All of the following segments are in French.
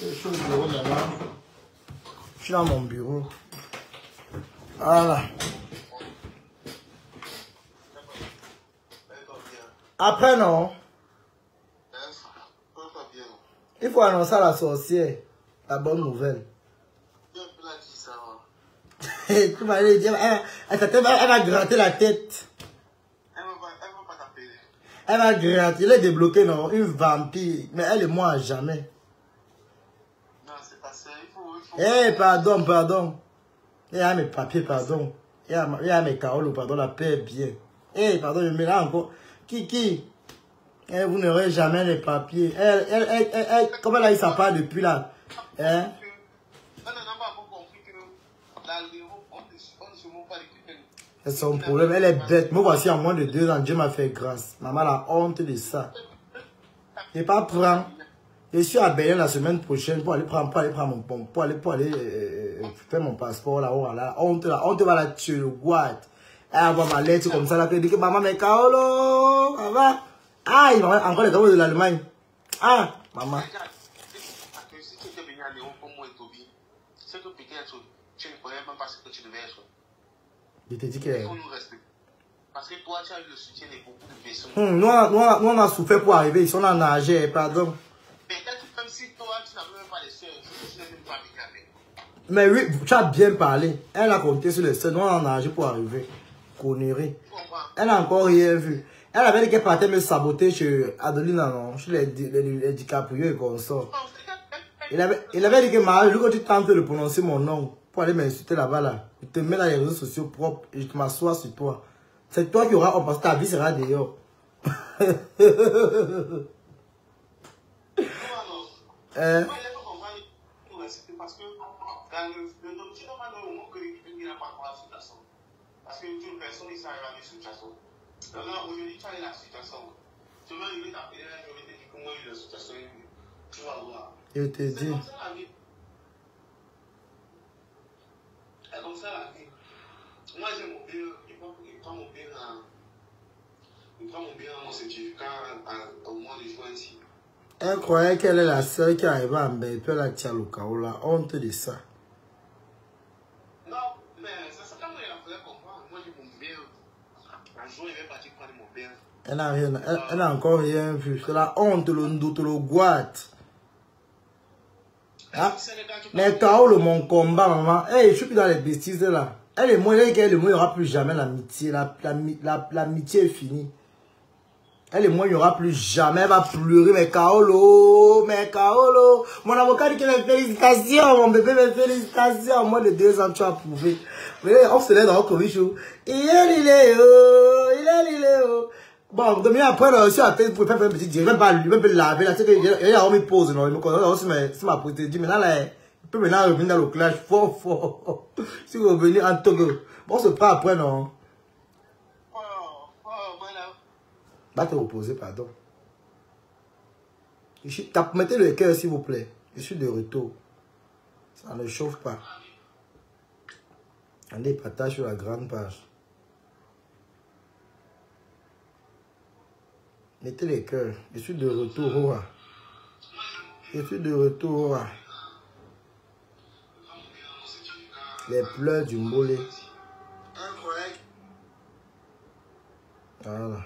Je suis au bureau maintenant. Je suis dans mon bureau. Voilà. Après, non. Il faut annoncer à la sorcière la bonne nouvelle. Tu vas aller dire, elle va gratter la tête. Elle va gratter, elle est débloquée, non? Une vampire. Mais elle et moi à jamais. Non, c'est pas ça. Il faut... Pardon. Il y a mes papiers, pardon. Il y a mes carolos, pardon, la paix est bien. Pardon, je mets là encore. Qui? Vous n'aurez jamais les papiers. Comment elle a eu sa part depuis là? C'est son problème, elle est bête. Me voici en moins de 2 ans, Dieu m'a fait grâce. Maman a la honte de ça. Je ne pas prendre. Je suis à Berlin la semaine prochaine pour aller faire mon passeport là-haut. La honte va la tuer, le guide. Elle va voir ma lettre comme ça, là, elle dit que maman, mais Kaolo, ça va? Ah, il m'a encore les cadeaux de l'Allemagne. Ah, maman. Si tu étais venu à Léon comme moi et Toby, c'est que peut-être tu ne pourrais même pas ce que tu devais être. Je te dis que... Il faut nous respecter. Parce que toi, tu as eu le soutien de beaucoup de personnes. Nous, on a souffert pour arriver. Ils sont en nager, pardon. Peut-être même si toi, tu n'avais même pas les soeurs, tu n'avais même pas venu avec. Mais oui, tu as bien parlé. Elle a compté sur les soeurs. Nous, on a nagé pour arriver. Connerie. Elle n'a encore rien vu. Elle avait dit qu'elle partait me saboter chez Adeline, non, chez les DiCaprio et consorts. Il avait dit que Marie, quand tu tentes de prononcer mon nom pour aller m'insulter là-bas, là, je te mets dans les réseaux sociaux propres et je m'assois sur toi. C'est toi qui auras honte parce que ta vie sera dehors. Parce que dans le tu n'as pas le moment que il n'a pas la situation. Parce que une personne, il s'arrive à une situation. Alors aujourd'hui, tu as la situation. Tu vas arriver à t'appeler, je vais te dire comment il est la situation. Tu vas voir. Je te dis. C'est comme ça la vie. C'est comme ça la vie. Moi, j'ai mon bien, il prend mon bien mon certificat au mois de juin ici. Elle croyait qu'elle est la seule qui arrive à me faire la Tialouka. La honte de ça. Non, mais c'est ça quand elle a fait comprendre. Moi, j'ai mon bien. Un jour, il va partir prendre mon bien. Elle n'a encore rien vu. C'est la honte, le doute, le guate. Ah, mais Kaolo, mon combat, maman. Hey, je suis plus dans les bêtises là. Elle et moi, il n'y aura plus jamais l'amitié. L'amitié est finie. Elle et moi, il n'y aura plus jamais. Elle va pleurer, mais Kaolo. Mon avocat dit que mes félicitations, mon bébé, mes félicitations. En moins de 2 ans, tu as prouvé. Mais on se lève dans le comichou. Il est oh. Bon, demain après, je suis à tête pour faire un petit direct, même pas laver, là, tu sais que, il y a une pause, non, il me connaît aussi, si ma procédure, maintenant, là, il peut maintenant revenir dans le clash, fort. Si vous revenez en Togo, bon, on se prend après, non? Va te reposer, pardon. Mettez le cœur, s'il vous plaît. Je suis de retour. Ça ne chauffe pas. Allez, partage sur la grande page. Mettez les cœurs. Je suis de retour. Je suis de retour. Les pleurs du mollet. Voilà.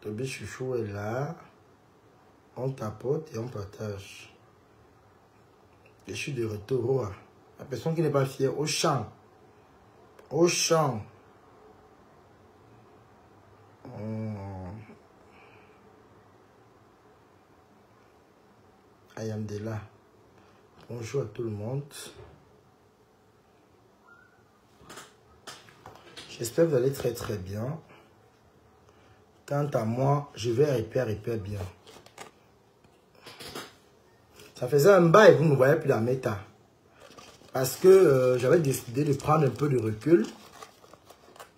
Toby Chouchou est là. On tapote et on partage. Je suis de retour. La personne qui n'est pas fière, au champ. Au champ. Ayamdela. Bonjour à tout le monde. J'espère que vous allez très très bien. Quant à moi, je vais hyper bien. Ça faisait un bail, vous ne voyez plus la méta. Parce que j'avais décidé de prendre un peu de recul.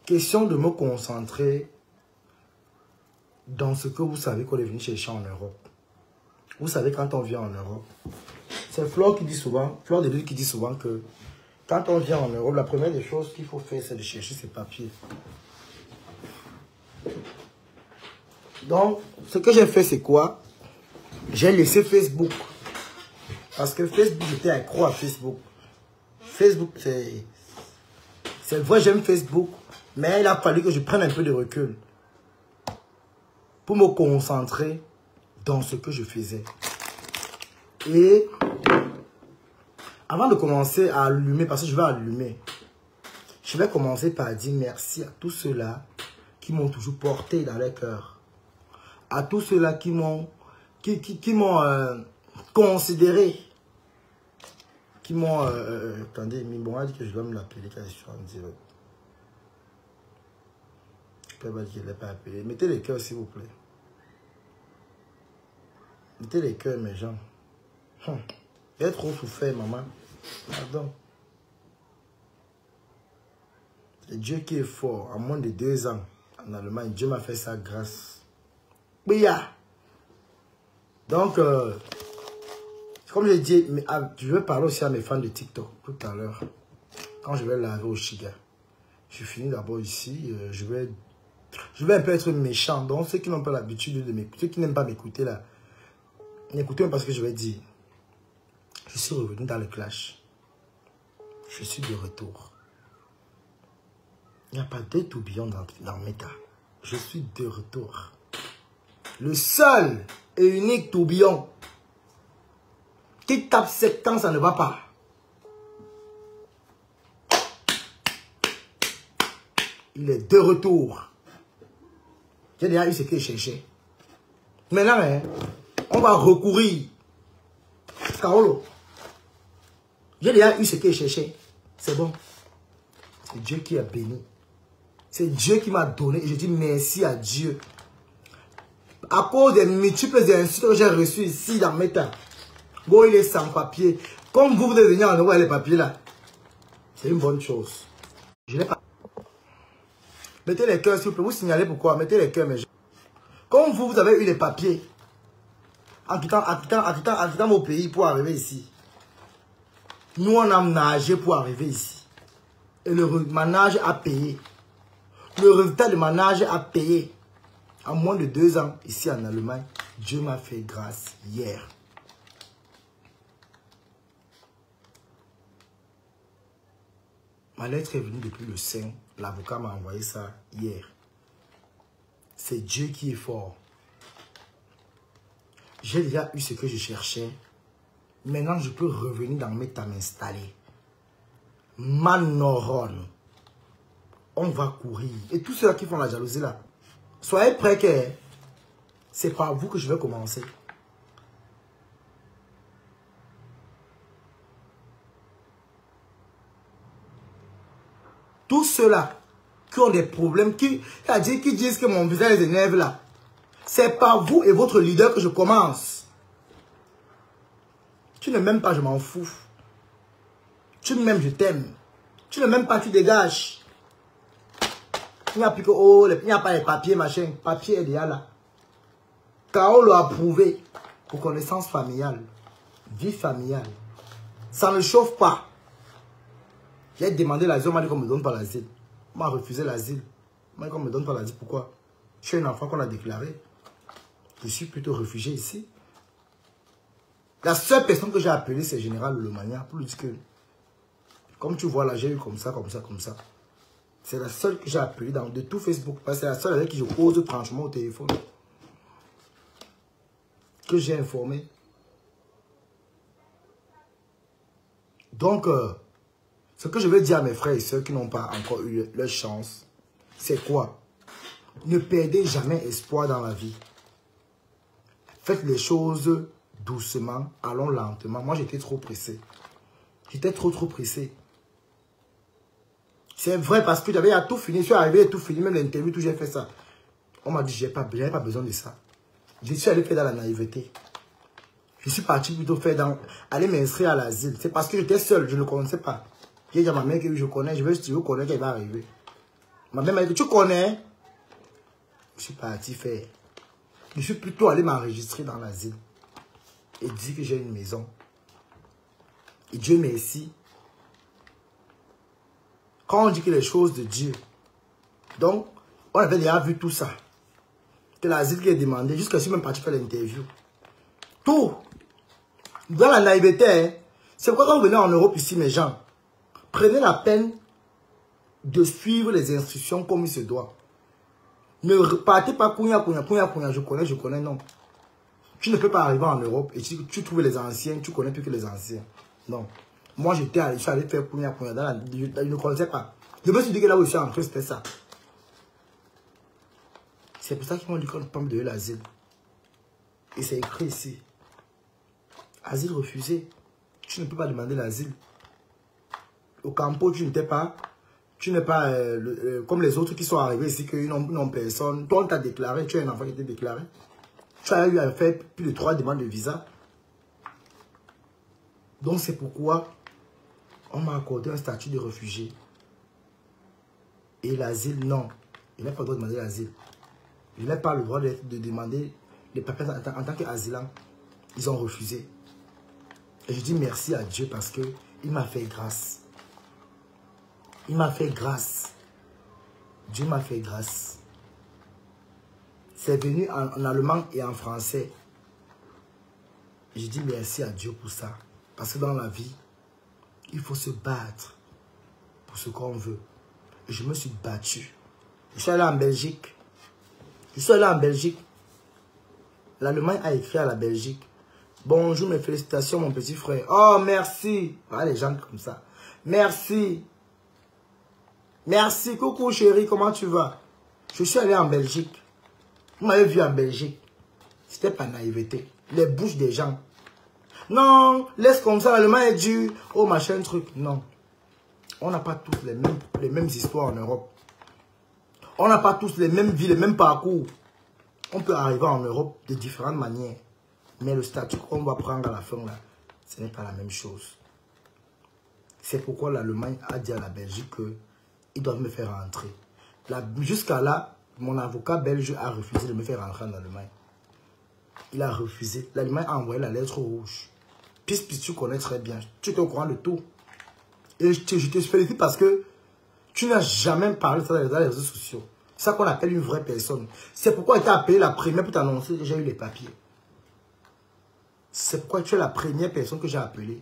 Question de me concentrer dans ce que vous savez qu'on est venu chercher en Europe. Vous savez, quand on vient en Europe, c'est Flore qui dit souvent, Flore de Lille qui dit souvent que quand on vient en Europe, la première des choses qu'il faut faire, c'est de chercher ses papiers. Donc, ce que j'ai fait, c'est quoi? J'ai laissé Facebook. Parce que Facebook, j'étais accro à Facebook. Facebook, c'est vrai, j'aime Facebook. Mais il a fallu que je prenne un peu de recul. Pour me concentrer dans ce que je faisais. Et avant de commencer à allumer, parce que je vais allumer, je vais commencer par dire merci à tous ceux-là qui m'ont toujours porté dans leur cœur. À tous ceux-là qui m'ont considéré. Qui m'ont... attendez, Mibon a dit que je dois me l'appeler quand je suis en direct. Je peux pas dire que je ne l'ai pas appelé. Mettez les cœurs, s'il vous plaît. Mettez les cœurs, mes gens. J'ai trop souffert, maman. Pardon. C'est Dieu qui est fort. En moins de 2 ans, en Allemagne, Dieu m'a fait sa grâce. Bia. Donc, comme je dis, je vais parler aussi à mes fans de TikTok tout à l'heure. Quand je vais laver au Chiga. Je finis d'abord ici. Je vais un peu être méchant. Donc, ceux qui n'ont pas l'habitude de m'écouter, ceux qui n'aiment pas m'écouter là, n'écoutez pas parce que je vais dire. Je suis revenu dans le clash. Je suis de retour. Il n'y a pas de tourbillon dans Meta. Je suis de retour. Le seul et unique tourbillon qui tape 7 ans, ça ne va pas. Il est de retour. J'ai déjà eu ce que je cherchais. Maintenant, hein, on va recourir. Kaolo. J'ai déjà eu ce que je cherchais. C'est bon. C'est Dieu qui a béni. C'est Dieu qui m'a donné. Et je dis merci à Dieu. À cause des multiples insultes que j'ai reçues ici dans mes temps. Bon, il est sans papier. Comme vous devez venir en envoyer les papiers là. C'est une bonne chose. Je n'ai pas. Mettez les cœurs s'il vous plaît. Vous signalez pourquoi. Mettez les cœurs, mes gens. Comme vous avez eu les papiers. En quittant vos pays pour arriver ici. Nous, on a nagé pour arriver ici. Et le manage a payé. Le résultat de manage a payé. En moins de 2 ans, ici en Allemagne, Dieu m'a fait grâce hier. Ma lettre est venue depuis le 5. L'avocat m'a envoyé ça hier. C'est Dieu qui est fort. J'ai déjà eu ce que je cherchais. Maintenant, je peux revenir dans mes temps m'installer. Manoron. On va courir. Et tous ceux qui font la jalousie là, soyez prêts que c'est par vous que je vais commencer. Tous ceux-là qui ont des problèmes, qui disent que mon visage est énervé là, c'est par vous et votre leader que je commence. Tu ne m'aimes pas, je m'en fous. Tu m'aimes, je t'aime. Tu ne m'aimes pas, tu dégages. Il n'y a plus que, oh, il n'y a pas les papiers, machin. Papier est déjà là. K.O. l'a approuvé pour connaissance familiale. Vie familiale. Ça ne chauffe pas. J'ai demandé l'asile, on m'a dit qu'on ne me donne pas l'asile. On m'a refusé l'asile. On m'a dit qu'on ne me donne pas l'asile. Pourquoi? Je suis un enfant qu'on a déclaré. Je suis plutôt réfugié ici. La seule personne que j'ai appelée, c'est Général Lemania pour lui dire que, comme tu vois là, j'ai eu comme ça. C'est la seule que j'ai appelée de tout Facebook. Parce que c'est la seule avec qui je pose franchement au téléphone. Que j'ai informé. Donc, ce que je veux dire à mes frères et sœurs qui n'ont pas encore eu leur chance, c'est quoi? Ne perdez jamais espoir dans la vie. Faites les choses doucement, allons lentement. Moi, j'étais trop pressé. J'étais trop pressé. C'est vrai parce que j'avais tout fini. Je suis arrivé et tout fini. Même l'interview, tout j'ai fait ça. On m'a dit, je n'avais pas besoin de ça. Je suis allé faire dans la naïveté. Je suis parti plutôt faire aller m'inscrire à l'asile. C'est parce que j'étais seul, je ne le connaissais pas. J'ai dit à ma mère que je connais, je connais qu'elle va arriver. Ma mère m'a dit, tu connais? Je suis parti faire. Je suis plutôt allé m'enregistrer dans l'asile. Et dire que j'ai une maison. Et Dieu merci. Quand on dit que les choses de Dieu. Donc, on avait déjà vu tout ça. C'est l'asile qui est demandé. Jusqu'à ce que je suis même parti faire l'interview. Tout. Dans la naïveté, hein, c'est pourquoi quand vous venez en Europe ici, mes gens, prenez la peine de suivre les instructions comme il se doit. Ne partez pas couilla, je connais, non. Tu ne peux pas arriver en Europe et tu trouves les anciens, tu connais plus que les anciens. Non. Moi, je suis allé faire couilla, je ne connaissais pas. Je me suis dit que là où je suis entré, c'était ça. C'est pour ça qu'ils m'ont dit qu'on ne peut pas me donner l'asile. Et c'est écrit ici. Asile refusé. Tu ne peux pas demander l'asile. Au campo, tu n'es pas comme les autres qui sont arrivés ici, qu'ils n'ont personne. Toi, on t'a déclaré, tu as un enfant qui était déclaré. Tu as eu à faire plus de 3 demandes de visa. Donc, c'est pourquoi on m'a accordé un statut de réfugié. Et l'asile, non. Je n'ai pas le droit de demander l'asile. Je n'ai pas le droit de demander les papiers en tant qu'asilant. Ils ont refusé. Et je dis merci à Dieu parce qu'il m'a fait grâce. Il m'a fait grâce. Dieu m'a fait grâce. C'est venu en allemand et en français. Et je dis merci à Dieu pour ça. Parce que dans la vie, il faut se battre pour ce qu'on veut. Et je me suis battu. Je suis allé en Belgique. L'Allemagne a écrit à la Belgique. Bonjour, mes félicitations, mon petit frère. Oh, merci. Ah, les gens comme ça. Merci. Merci. Coucou, chérie, comment tu vas? Je suis allé en Belgique. Vous m'avez vu en Belgique. C'était pas naïveté. Les bouches des gens. Non, laisse comme ça, l'Allemagne est dur. Oh, machin, truc. Non. On n'a pas tous les mêmes histoires en Europe. On n'a pas tous les mêmes vies, les mêmes parcours. On peut arriver en Europe de différentes manières. Mais le statut qu'on va prendre à la fin, là, ce n'est pas la même chose. C'est pourquoi l'Allemagne a dit à la Belgique qu'ils doivent me faire rentrer. Jusqu'à là, mon avocat belge a refusé de me faire rentrer en Allemagne. Il a refusé. L'Allemagne a envoyé la lettre rouge. Puisque tu connais très bien. Tu es au courant de tout. Et je te félicite parce que tu n'as jamais parlé de ça dans les réseaux sociaux. C'est ça qu'on appelle une vraie personne. C'est pourquoi il t'a appelé la première pour t'annoncer que j'ai eu les papiers. C'est pourquoi tu es la première personne que j'ai appelée.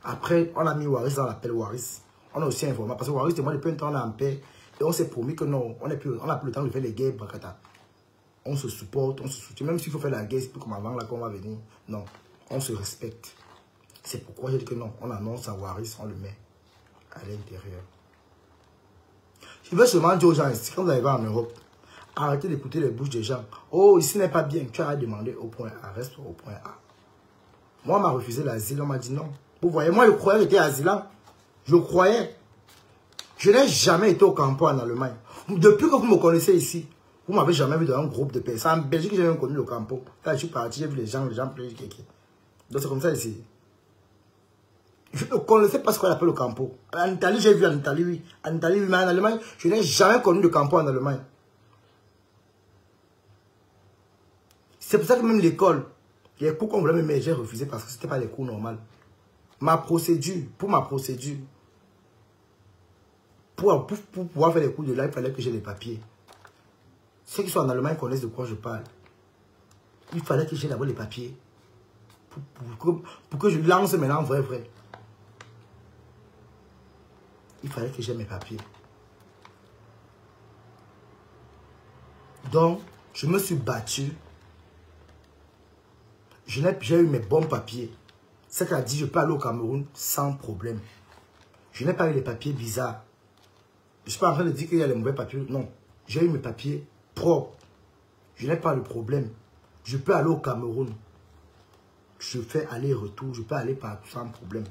Après, on a mis Waris dans l'appel Waris. On a aussi informé. Parce que Waris et moi, depuis un temps, on est en paix. Et on s'est promis que non, on n'a plus le temps de faire les guerres. On se supporte, on se soutient. Même s'il faut faire la guerre, c'est plus comme avant là qu'on va venir. Non, on se respecte. C'est pourquoi j'ai dit que non, on annonce à Waris, on le met à l'intérieur. Je veux seulement dire aux gens ici, quand vous arrivez en Europe, arrêtez d'écouter les bouches des gens. Oh, ici n'est pas bien. Tu as demandé au point A, reste au point A. Moi, on m'a refusé l'asile, on m'a dit non. Vous voyez, moi, je croyais que j'étais asilant. Je croyais. Je n'ai jamais été au campo en Allemagne. Depuis que vous me connaissez ici, vous ne m'avez jamais vu dans un groupe de personnes. En Belgique, j'ai même connu le campo. Quand je suis parti, j'ai vu les gens pleurer. Donc, c'est comme ça ici. Je ne connaissais pas ce qu'on appelle le campo. En Italie, j'ai vu en Italie, oui. En Italie, oui, mais en Allemagne, je n'ai jamais connu de campo en Allemagne. C'est pour ça que même l'école, les cours qu'on voulait me mettre, j'ai refusé parce que ce n'était pas les cours normaux. Pour pouvoir faire les cours de là, il fallait que j'ai les papiers. Ceux qui sont en Allemagne connaissent de quoi je parle. Il fallait que j'ai d'abord les papiers. Pour que je lance maintenant vrai. Il fallait que j'ai mes papiers. Donc, je me suis battu. J'ai eu mes bons papiers. C'est-à-dire, je peux aller au Cameroun sans problème. Je n'ai pas eu les papiers bizarres. Je ne suis pas en train de dire qu'il y a les mauvais papiers. Non. J'ai eu mes papiers propres. Je n'ai pas de problème. Je peux aller au Cameroun. Je fais aller-retour. Je peux aller partout sans problème.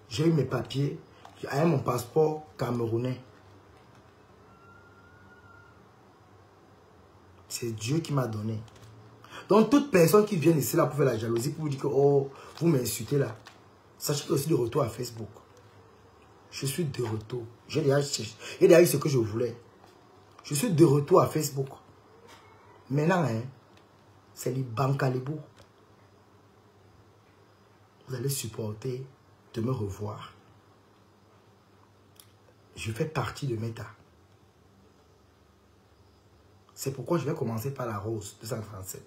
J'ai eu mes papiers. J'ai mon passeport camerounais. C'est Dieu qui m'a donné. Donc, toute personne qui vient ici là pour faire la jalousie, pour vous dire que oh, vous m'insultez là, sachez que je suis de retour à Facebook. Je suis de retour. J'ai déjà eu ce que je voulais. Je suis de retour à Facebook. Maintenant, hein, c'est les Bankalebo. Vous allez supporter de me revoir. Je fais partie de Meta. C'est pourquoi je vais commencer par la rose 237.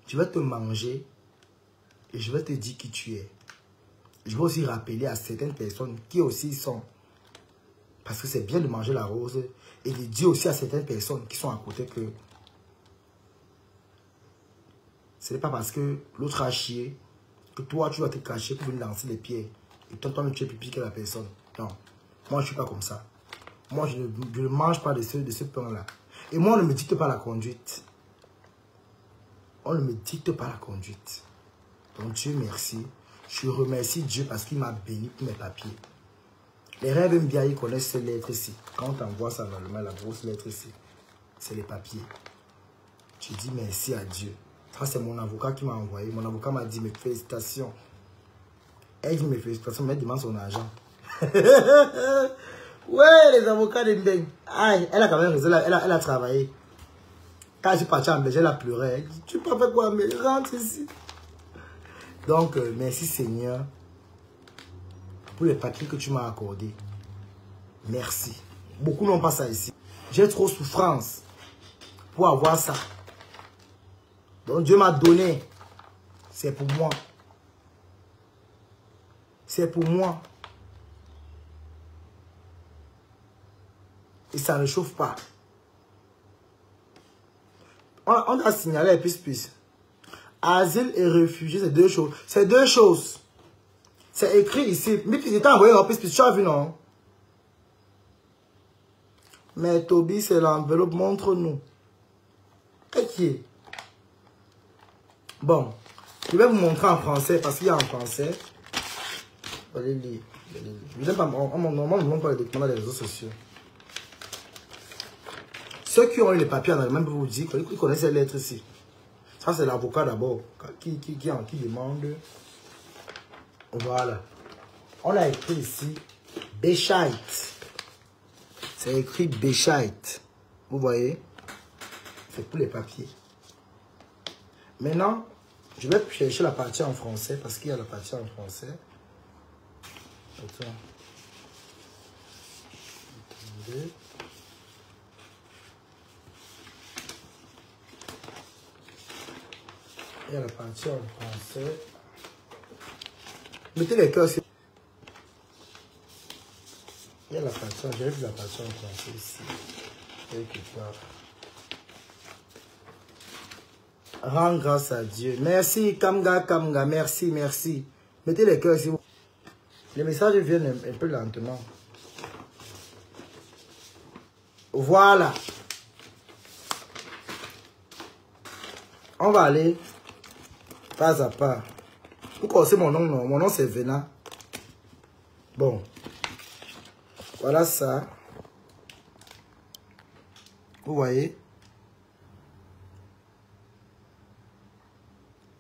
Je vais te manger Et je vais te dire qui tu es. Je vais aussi rappeler à certaines personnes qui aussi sont. Parce que c'est bien de manger la rose. Et de dire aussi à certaines personnes qui sont à côté que ce n'est pas parce que l'autre a chié que toi, tu dois te cacher pour venir lancer les pieds. Et toi, tu es plus piqué que la personne. Non. Moi, je ne suis pas comme ça. Moi, je ne mange pas de ce pain-là. Et moi, on ne me dicte pas la conduite. On ne me dicte pas la conduite. Donc, Dieu merci. Je remercie Dieu parce qu'il m'a béni pour mes papiers. Les rêves bien, ils connaissent ces lettres ici. Quand on t'envoie ça normalement, la grosse lettre ici, c'est les papiers. Je dis merci à Dieu. Ça, c'est mon avocat qui m'a envoyé. Mon avocat m'a dit, mes félicitations. Elle dit mes félicitations, mais elle demande son argent. Ouais, les avocats de Mbeng. Aïe, elle a quand même raison, elle a travaillé. Quand je suis parti en Belgique, elle a pleuré. Elle dit, tu peux faire quoi, mais rentre ici. Donc, merci Seigneur pour les papiers que tu m'as accordés. Merci. Beaucoup n'ont pas ça ici. J'ai trop souffrance pour avoir ça. Donc Dieu m'a donné. C'est pour moi. C'est pour moi. Et ça ne chauffe pas. On a signalé les plus. Asile et réfugié, c'est deux choses. C'est deux choses. C'est écrit ici. Mais puis, il t'a envoyé en plus. Tu as vu, non? Mais Toby, c'est l'enveloppe. Montre-nous. Qu'est-ce qui est? Bon. Je vais vous montrer en français parce qu'il y a en français. Allez lire. Je n'aime pas. On ne montre pas les documents des réseaux sociaux. Ceux qui ont eu les papiers en allemand peuvent vous dire qu'ils connaissent ces lettres ici. Ça, c'est l'avocat d'abord qui demande. Voilà. On a écrit ici Bescheid. C'est écrit Bescheid. Vous voyez? C'est pour les papiers. Maintenant, je vais chercher la partie en français parce qu'il y a la partie en français. Attends. Attendez. Il y a la partie en français. Mettez les cœurs. Il y a la partie, j'ai vu la partie en français ici. Quelque part. Rends grâce à Dieu. Merci, Kamga, merci, merci. Mettez les cœurs ici. Les messages viennent un peu lentement. Voilà. On va aller pas à pas. Vous connaissez mon nom, non? Mon nom c'est Vena. Bon. Voilà ça. Vous voyez?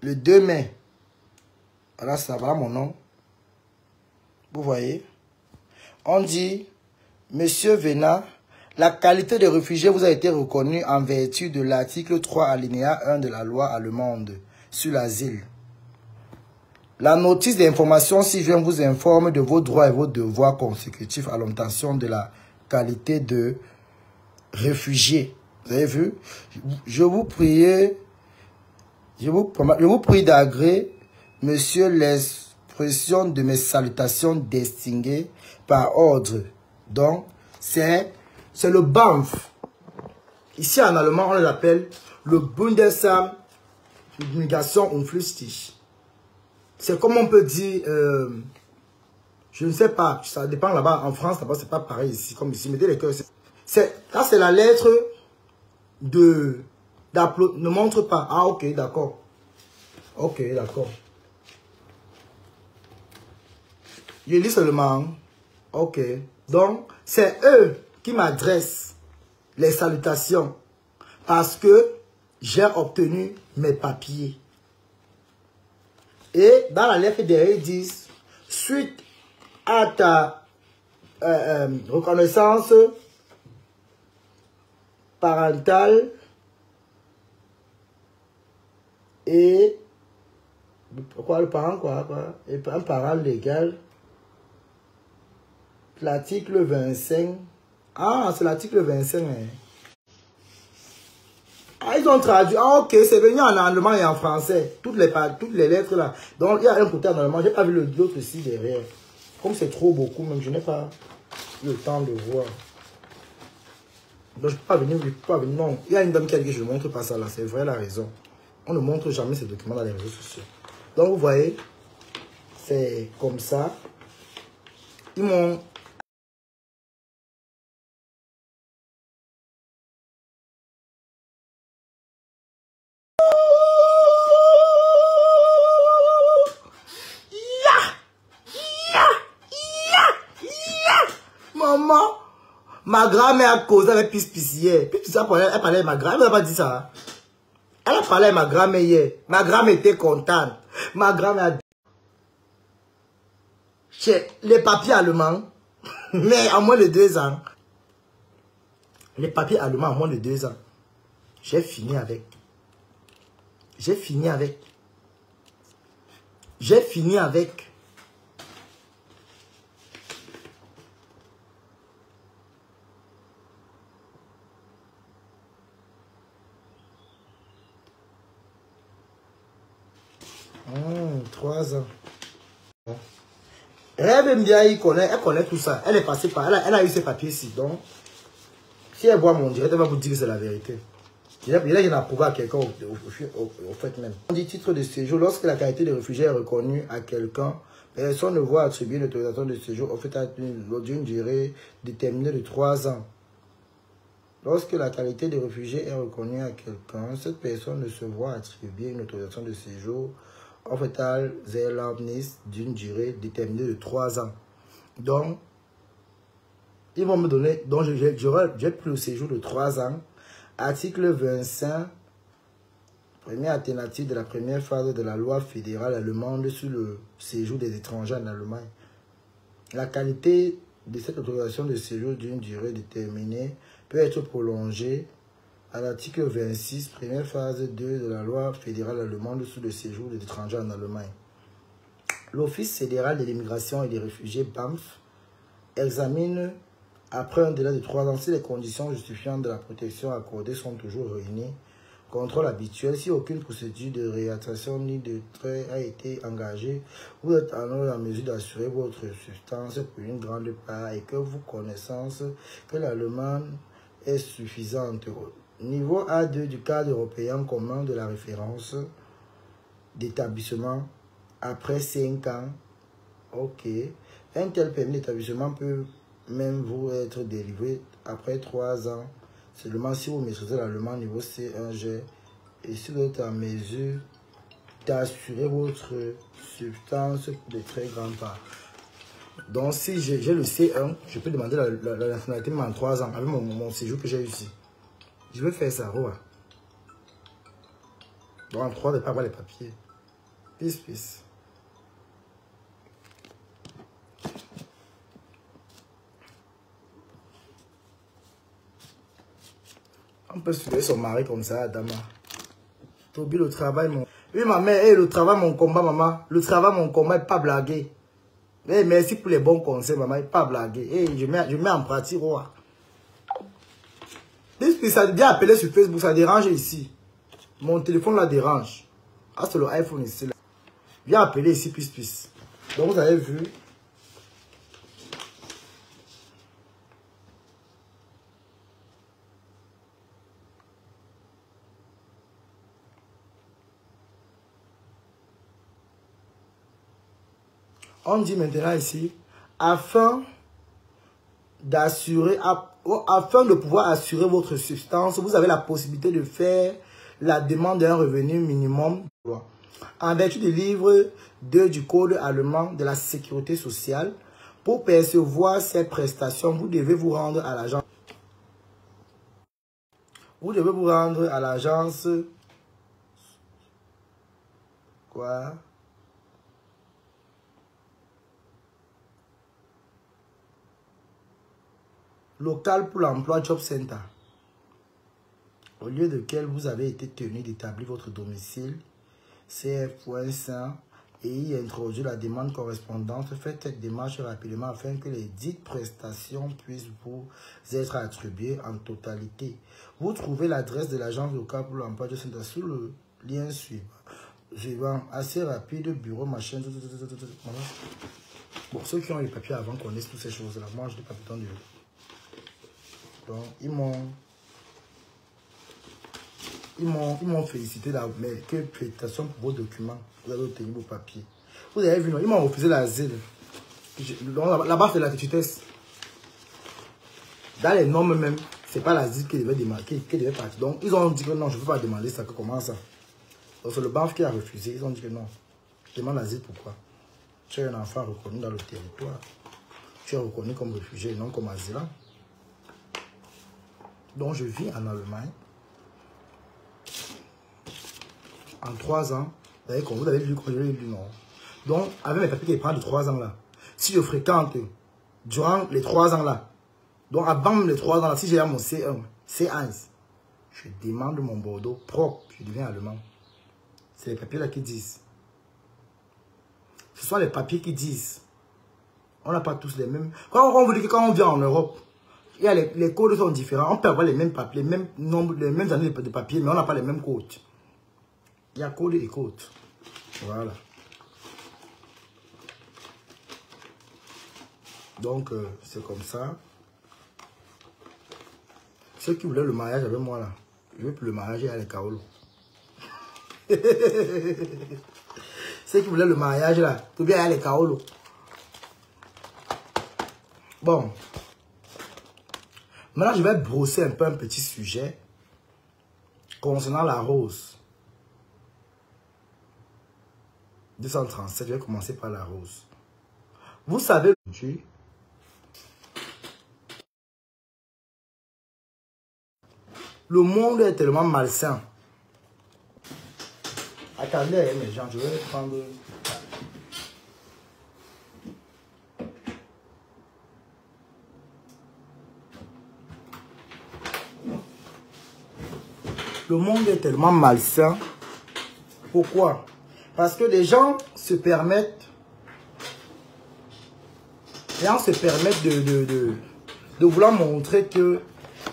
Le 2 mai. Voilà ça, voilà mon nom. Vous voyez? On dit, Monsieur Vena, la qualité de réfugié vous a été reconnue en vertu de l'article 3 alinéa 1 de la loi allemande sur l'asile. La notice d'information ci-vient vous informe de vos droits et vos devoirs consécutifs à l'obtention de la qualité de réfugié. Vous avez vu? Je vous prie d'agréer, monsieur, l'expression de mes salutations distinguées par ordre. Donc, c'est le BAMF. Ici en allemand, on l'appelle le Bundesamt für Migration und Flüchtlinge. C'est comme on peut dire, je ne sais pas, ça dépend là-bas, en France, là-bas, c'est pas pareil ici, comme ici, mettez les cœurs. Là, c'est la lettre ne montre pas. Ah, ok, d'accord. Ok, d'accord. Je lis seulement. Ok. Donc, c'est eux qui m'adressent les salutations parce que j'ai obtenu mes papiers. Et dans la lettre derrière, ils disent, suite à ta reconnaissance parentale et quoi le parent et un parent légal, l'article 25. Ah, c'est l'article 25. Hein. Ah, ils ont traduit. Ah, ok, c'est venu en allemand et en français. Toutes les lettres là. Donc, il y a un côté en allemand. Je n'ai pas vu l'autre ici derrière. Comme c'est trop beaucoup, même je n'ai pas eu le temps de voir. Donc, je ne peux pas venir. Non, il y a une dame qui a dit que je ne montre pas ça là. C'est vrai la raison. On ne montre jamais ces documents dans les réseaux sociaux. Donc, vous voyez, c'est comme ça. Ils m'ont... Maman, ma grand-mère a causé avec Pis hier. Pis elle parlait avec ma grand-mère, elle n'a pas dit ça. Elle a parlé avec ma grand-mère hier. Ma grand-mère était contente. Ma grand-mère a dit... Les papiers allemands, mais en moins de 2 ans. Les papiers allemands en moins de 2 ans. J'ai fini avec. J'ai fini avec. J'ai fini avec. Mmh, 3 ans. Rêve bien, elle connaît tout ça. Elle est passée par... Elle a eu ses papiers ici. Donc, si elle voit mon direct, elle va vous dire que c'est la vérité. Il y en a prouvé à quelqu'un au fait même. On dit titre de séjour. Lorsque la qualité de réfugié est reconnue à quelqu'un, personne ne voit attribuer une autorisation de séjour au fait d'une durée déterminée de 3 ans. Lorsque la qualité de réfugié est reconnue à quelqu'un, cette personne ne se voit attribuer une autorisation de séjour au fait d'une durée déterminée de 3 ans. Donc, ils vont me donner, donc j'ai pris le séjour de 3 ans. Article 25, première alternative de la première phase de la loi fédérale allemande sur le séjour des étrangers en Allemagne. La qualité de cette autorisation de séjour d'une durée déterminée peut être prolongée à l'article 26, première phase 2 de la loi fédérale allemande sur le séjour des étrangers en Allemagne. L'Office fédéral de l'immigration et des réfugiés, BAMF, examine après un délai de 3 ans si les conditions justifiantes de la protection accordée sont toujours réunies. Contrôle habituel, si aucune procédure de réattribution ni de trait a été engagée, vous êtes alors en mesure d'assurer votre substance pour une grande part et que vous connaissance que l'allemande est suffisante. Niveau A2 du cadre européen commun de la référence d'établissement après 5 ans. Ok. Un tel permis d'établissement peut même vous être délivré après 3 ans, seulement si vous maîtrisez l'allemand niveau C1G et si vous êtes en mesure d'assurer votre substance de très grande part. Donc si j'ai le C1, je peux demander la nationalité même en 3 ans avec mon séjour que j'ai eu ici. Je vais faire ça, Roa. Donc en 3 ans, je ne vais pas avoir les papiers. Peace. On peut suivre son mari comme ça, Adama. Tobi, le travail, mon... Oui, ma mère, le travail, mon combat, maman. Le travail, mon combat, pas blaguer. Merci pour les bons conseils, maman, pas blaguer. Je mets en pratique, Roa. Ça bien appelé sur Facebook, ça dérange ici. Mon téléphone la dérange. Ah, c'est le iPhone ici. Là. Viens appeler ici, plus. Donc, vous avez vu. On dit maintenant ici, afin de pouvoir assurer votre substance, vous avez la possibilité de faire la demande d'un revenu minimum. En vertu du livre 2 du Code allemand de la sécurité sociale, pour percevoir ces prestations, vous devez vous rendre à l'agence. Vous devez vous rendre à l'agence. Quoi? Local pour l'emploi Job Center, au lieu de quel vous avez été tenu d'établir votre domicile, CF.5, et y introduire la demande correspondante. Faites cette démarche rapidement afin que les dites prestations puissent vous être attribuées en totalité. Vous trouvez l'adresse de l'agence locale pour l'emploi de Saint-Denis sous le lien suivant. Assez rapide, bureau, machin. Voilà. Bon, ceux qui ont les papiers avant connaissent toutes ces choses-là. Moi, je n'ai pas besoin de... Donc, ils m'ont félicité là, mais quelle prestation pour vos documents. Vous avez obtenu vos papiers. Vous avez vu, non? Ils m'ont refusé l'asile. Là-bas, c'est la tutesse. Dans les normes même, c'est pas l'asile qui devait démarquer, qui devait partir. Donc, ils ont dit que non, je ne peux pas demander ça. Comment ça? Donc, c'est le BAF qui a refusé. Ils ont dit que non. Je demande l'asile, pourquoi? Tu es un enfant reconnu dans le territoire. Tu es reconnu comme réfugié et non comme asylant. Donc, je vis en Allemagne. En 3 ans, vous avez vu, non. Donc, avec mes papiers qui prennent de 3 ans là, si je fréquente durant les 3 ans là, donc avant les 3 ans là, si j'ai mon C1, C1, je demande mon Bordeaux propre, je deviens allemand. C'est les papiers là qui disent. Ce sont les papiers qui disent. On n'a pas tous les mêmes. Quand on vous dit que quand on vient en Europe, il y a les codes sont différents. On peut avoir les mêmes papiers, les mêmes nombres, les mêmes années de papier, mais on n'a pas les mêmes codes. Il y a code et code. Voilà. Donc, c'est comme ça. Ceux qui voulaient le mariage avec moi, là, je veux plus le mariage, il y a les Kaolo. Ceux qui voulaient le mariage, là, tout bien, il y a les Kaolo. Bon. Maintenant, je vais brosser un peu un petit sujet concernant la rose. 237, je vais commencer par la rose. Vous savez, le monde est tellement malsain. Attendez, mes gens, je vais prendre... Le monde est tellement malsain. Pourquoi? Parce que les gens se permettent... de vouloir montrer que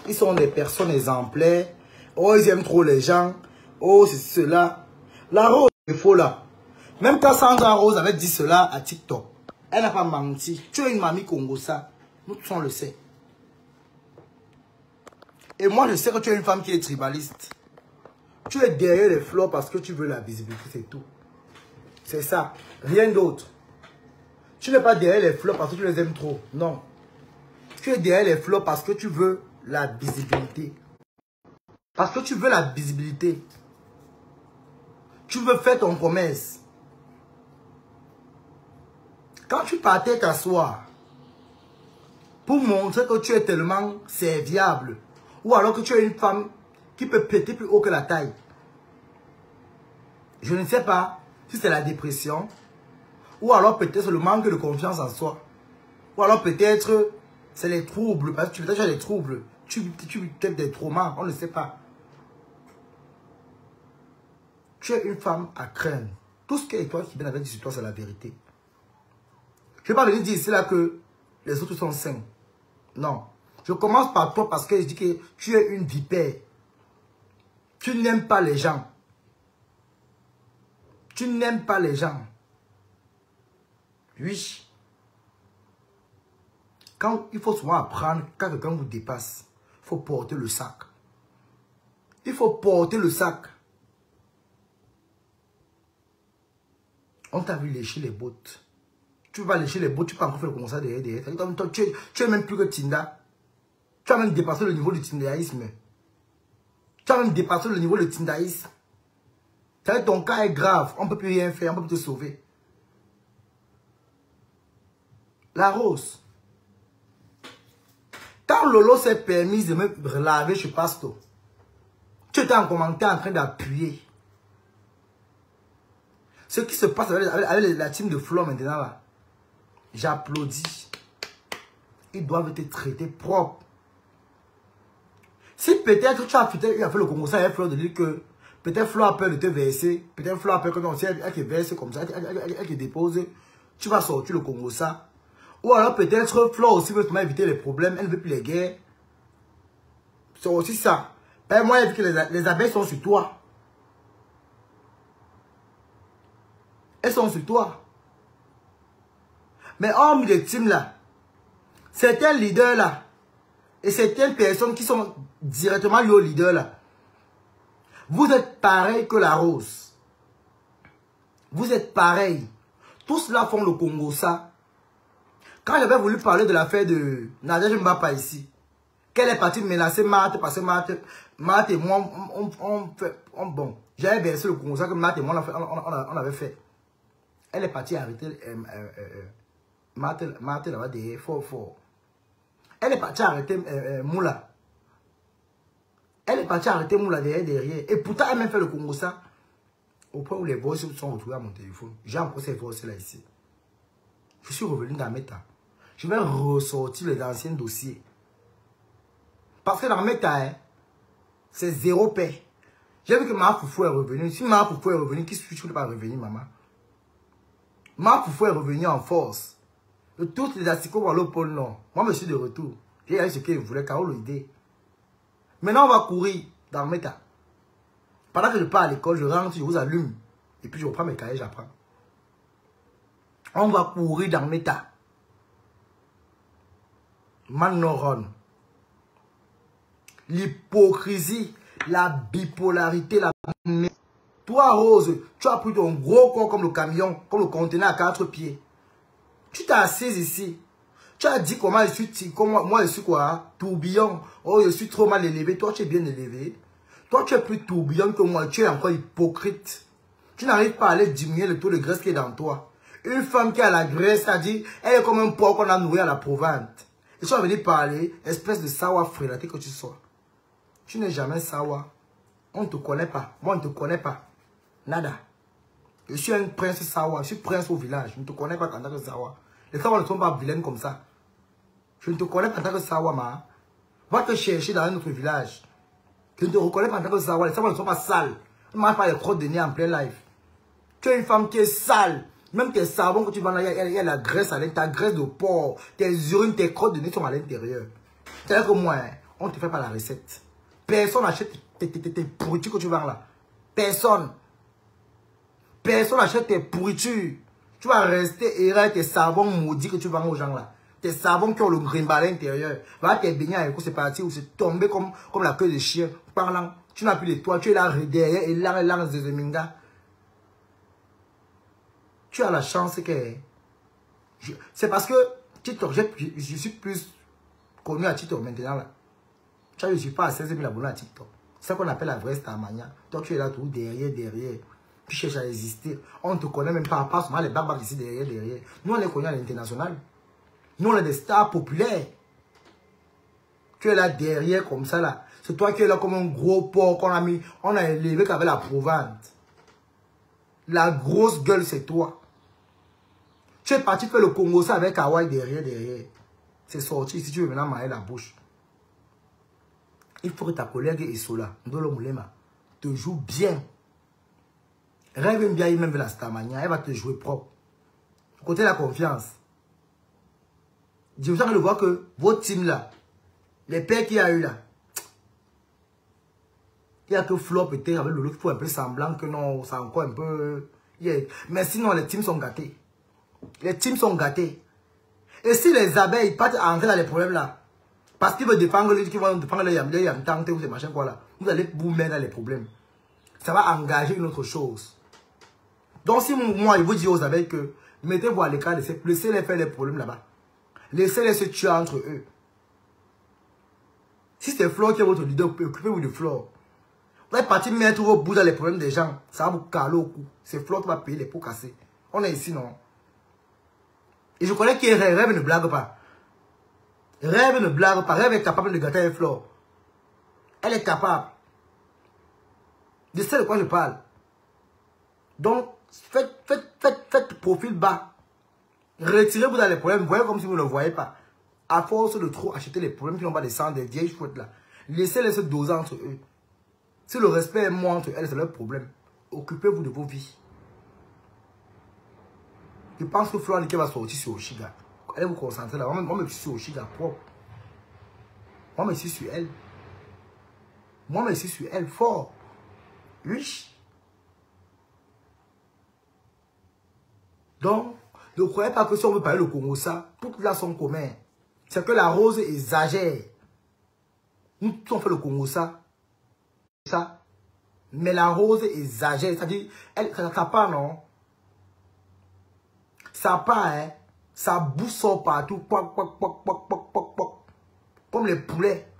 ils sont des personnes exemplaires. Oh, ils aiment trop les gens. Oh, c'est cela. La rose est faux là. Même quand Sandra Rose avait dit cela à TikTok, elle n'a pas menti. Tu es une mamie Congosa. Nous tous on le sait. Et moi, je sais que tu es une femme qui est tribaliste. Tu es derrière les fleurs parce que tu veux la visibilité, c'est tout. C'est ça. Rien d'autre. Tu n'es pas derrière les fleurs parce que tu les aimes trop. Non. Tu es derrière les fleurs parce que tu veux la visibilité. Parce que tu veux la visibilité. Tu veux faire ton promesse. Quand tu partais t'asseoir pour montrer que tu es tellement serviable, ou alors que tu es une femme qui peut péter plus haut que la taille, je ne sais pas si c'est la dépression, ou alors peut-être le manque de confiance en soi, ou alors peut-être c'est les troubles, parce que tu as des troubles, tu peut-être des traumas, on ne sait pas. Tu es une femme à craindre. Tout ce qui est toi qui vient avec sur toi, c'est la vérité. Je ne vais pas venir dire ici là que les autres sont sains. Non. Je commence par toi parce que je dis que tu es une vipère. Tu n'aimes pas les gens. Tu n'aimes pas les gens. Oui. Quand il faut souvent apprendre, quand quelqu'un vous dépasse, il faut porter le sac. Il faut porter le sac. On t'a vu lécher les bottes. Tu vas lécher les bottes, tu peux encore faire comme ça derrière. Tu es même plus que Tinda. Tu as même dépassé le niveau du tindaïsme. Tu as même dépassé le niveau du tindaïsme. Ton cas est grave. On ne peut plus rien faire. On ne peut plus te sauver. La rose. Quand Lolo s'est permis de me laver chez Pasto, tu étais en commentaire en train d'appuyer. Ce qui se passe avec la team de Flo maintenant là, j'applaudis. Ils doivent être traités propres. Si peut-être tu as fait le Congo, ça avec Flo de dire que Peut-être Flo a peur de te verser. Peut-être Flo a peur que non, si elle te verse comme ça, elle te dépose, tu vas sortir le Congo ça. Ou alors peut-être Flo aussi veut éviter les problèmes, elle ne veut plus les guerres. C'est aussi ça. Ben, moi, elle dit que les abeilles sont sur toi. Elles sont sur toi. Mais hormis les teams là, certains leaders là, et certaines personnes qui sont directement liées aux leaders là, vous êtes pareil que la rose. Vous êtes pareil. Tous là font le Congo ça. Quand j'avais voulu parler de l'affaire de Nadège Mbapa ici, qu'elle est partie menacer Marthe, parce que Marthe et moi, bon, j'avais versé le Congo ça que Marthe et moi on avait fait. Elle est partie arrêter Marthe là-bas derrière, fort. Elle est partie arrêter Moula. Elle est partie arrêter Moula derrière. Et pourtant, elle m'a fait le Congo ça. Au point où les voix sont retrouvées à mon téléphone. J'ai encore ces voix là ici. Je suis revenu dans Meta. Je vais ressortir les anciens dossiers. Parce que dans Meta, hein, c'est zéro paix. J'ai vu que ma foufou est revenue. Si ma foufou est revenue, qui suis-je ne pas revenir, maman? Ma foufou est revenue en force. Toutes les asticots vont aller au pôle Nord. Moi, je suis de retour. J'ai eu ce qu'il voulait, Carole l'idée. Maintenant, on va courir dans Meta. Pendant que je pars à l'école, je rentre, je vous allume. Et puis, je reprends mes cahiers, j'apprends. On va courir dans Meta. Manoron. L'hypocrisie, la bipolarité, la... Toi, Rose, tu as pris ton gros corps comme le camion, comme le conteneur à 4 pieds. Tu t'es assise ici. Tu as dit comment je suis, moi je suis quoi? Tourbillon. Oh, je suis trop mal élevé. Toi, tu es bien élevé. Toi, tu es plus tourbillon que moi. Tu es encore hypocrite. Tu n'arrives pas à aller diminuer le taux de graisse qui est dans toi. Une femme qui a la graisse, a dit, elle est comme un porc qu'on a nourri à la Provence. Et tu vas venir parler, espèce de sawa frélaté que tu sois. Tu n'es jamais sawa. On ne te connaît pas. Moi, on ne te connaît pas. Nada. Je suis un prince sawa. Je suis prince au village. Je ne te connais pas en tant que sawa. Les sawa ne sont pas vilaines comme ça. Je ne te connais pas en tant que sawa, ma. Va te chercher dans un autre village. Je ne te reconnais pas en tant que sawa. Les sawa ne sont pas sales. Ne mange pas les crottes de nez en plein live. Tu es une femme qui est sale. Même tes savons que tu vends là, il y a la graisse à l'intérieur, ta graisse de porc, tes urines, tes crottes de nez sont à l'intérieur. C'est-à-dire que moi, on ne te fait pas la recette. Personne n'achète tes pourritures que tu vends là. Personne. Personne n'achète tes pourritures. Tu vas rester errant avec tes savons maudits que tu vends aux gens là. Tes savons qui ont le grimba à l'intérieur. Va te baigner avec c'est parti ou c'est tombé comme la queue de chien. Parlant, tu n'as plus de toi, tu es là derrière et là, Zezeminga. Tu as la chance que... C'est parce que TikTok, je suis plus connu à TikTok maintenant là. Tu vois, je ne suis pas à 16 000 abonnés à TikTok. C'est ce qu'on appelle la vraie Starmania. Toi, tu es là tout derrière. Tu cherches à exister. On ne te connaît même pas. Pas seulement les barbares ici derrière. Nous, on est connus à l'international. Nous, on est des stars populaires. Tu es là derrière comme ça là. C'est toi qui es là comme un gros porc qu'on a mis. On a élevé qu'avec la Provence. La grosse gueule, c'est toi. Tu es parti faire le Congo ça avec Hawaii derrière. C'est sorti. Si tu veux maintenant mailler la bouche. Il faut que ta collègue Isola, Ndolo Moulema, te joue bien. Rêve bien, même la Starmania, elle va te jouer propre. Côté la confiance. Je vous en de voir que votre team là, les pères qu'il y a eu là, il y a que Flo peut-être avec le look pour un peu semblant que non, c'est encore un peu... Yeah. Mais sinon, les teams sont gâtés. Les teams sont gâtés. Et si les abeilles partent entrer dans les problèmes là, parce qu'ils veulent défendre les yamtantes ou ces machins quoi là, vous allez vous mettre dans les problèmes. Ça va engager une autre chose. Donc si moi, je vous dis aux abeilles que mettez-vous à l'écart, laissez-les faire les problèmes là-bas. Laissez-les se tuer entre eux. Si c'est Flore qui est votre leader, occupez-vous de Flore. Vous allez partir mettre vos bouts dans les problèmes des gens. Ça va vous caler au cou. C'est Flore qui va payer les pots cassés. On est ici, non? Et je connais qui Rêve ne blague pas. Rêve ne blague pas. Rêve est capable de gâter avec Flore. Elle est capable. Je sais de quoi je parle. Donc, faites profil bas. Retirez-vous dans les problèmes. Voyez comme si vous ne le voyez pas. À force de trop acheter les problèmes qui n'ont pas de sang, des vieilles fautes là. Laissez-les se doser entre eux. Si le respect est moins entre elles, c'est leur problème. Occupez-vous de vos vies. Je pense que Florent va sortir sur Oshiga. Allez vous concentrer là. Moi, je suis sur Oshiga propre. Moi, je suis sur elle. Moi, je suis sur elle fort. Oui. Donc, ne croyez pas que si on veut parler le Congo, ça, toutes là sont communs. C'est que la Rose exagère. Nous tous on fait le Congo, ça. Mais la Rose exagère. C'est-à-dire, ça part, non? Ça part, hein? Ça boussole partout. Poc, poc, poc, poc, poc, poc, poc. Comme les poulets.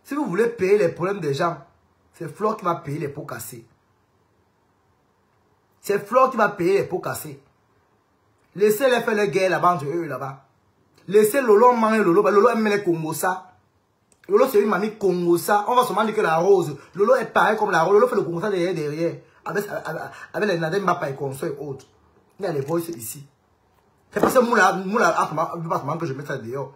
Si vous voulez payer les problèmes des gens, c'est Flore qui va payer les pots cassés. C'est Flore qui va payer les pots cassés. Laissez-les faire les guerres là-bas entre eux là-bas. Laissez Lolo manger Lolo. Lolo aime les Congosa. Lolo c'est une mamie Congosa. On va seulement dire que la Rose. Lolo est pareil comme la Rose. Lolo fait le Congosa derrière. Avec les Nadem Mapa et Conso et autres. Il y a les voices ici. C'est pour ça que Moula, que je mets ça dehors.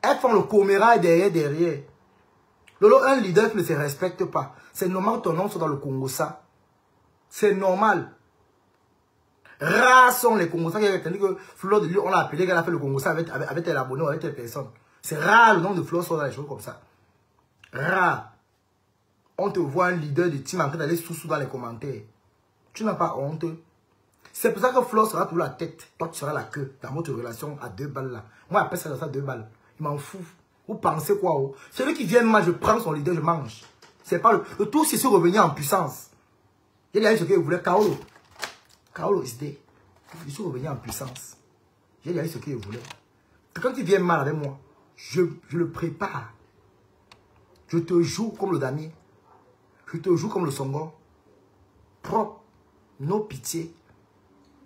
Elles font le coméraille derrière. Lolo, un leader qui ne se respecte pas. C'est normal que ton nom soit dans le Congosa. C'est normal. Rares sont les Congosa qui ont entendu que Flore de lui, on l'a appelé, qu'elle a fait le Congosa avec tel abonné ou avec telle personne. C'est rare le nom de Flore soit dans les choses comme ça. Rare. On te voit un leader de team en train d'aller sous dans les commentaires. Tu n'as pas honte. C'est pour ça que Flore sera toujours la tête. Toi, tu seras la queue dans votre relation à 2 balles là. Moi, après ça, 2 balles. Il m'en fout. Vous pensez quoi? Oh? Celui qui vient moi, je prends son leader, je mange. C'est pas le tout, c'est sur revenir en puissance. Il y a ce que vous voulez, Kaolo. Kaolo is there. Je suis revenu en puissance. J'ai dit ce qu'il voulait. Quand il vient mal avec moi, je le prépare. Je te joue comme le damier. Je te joue comme le songon. Propre. No pitié.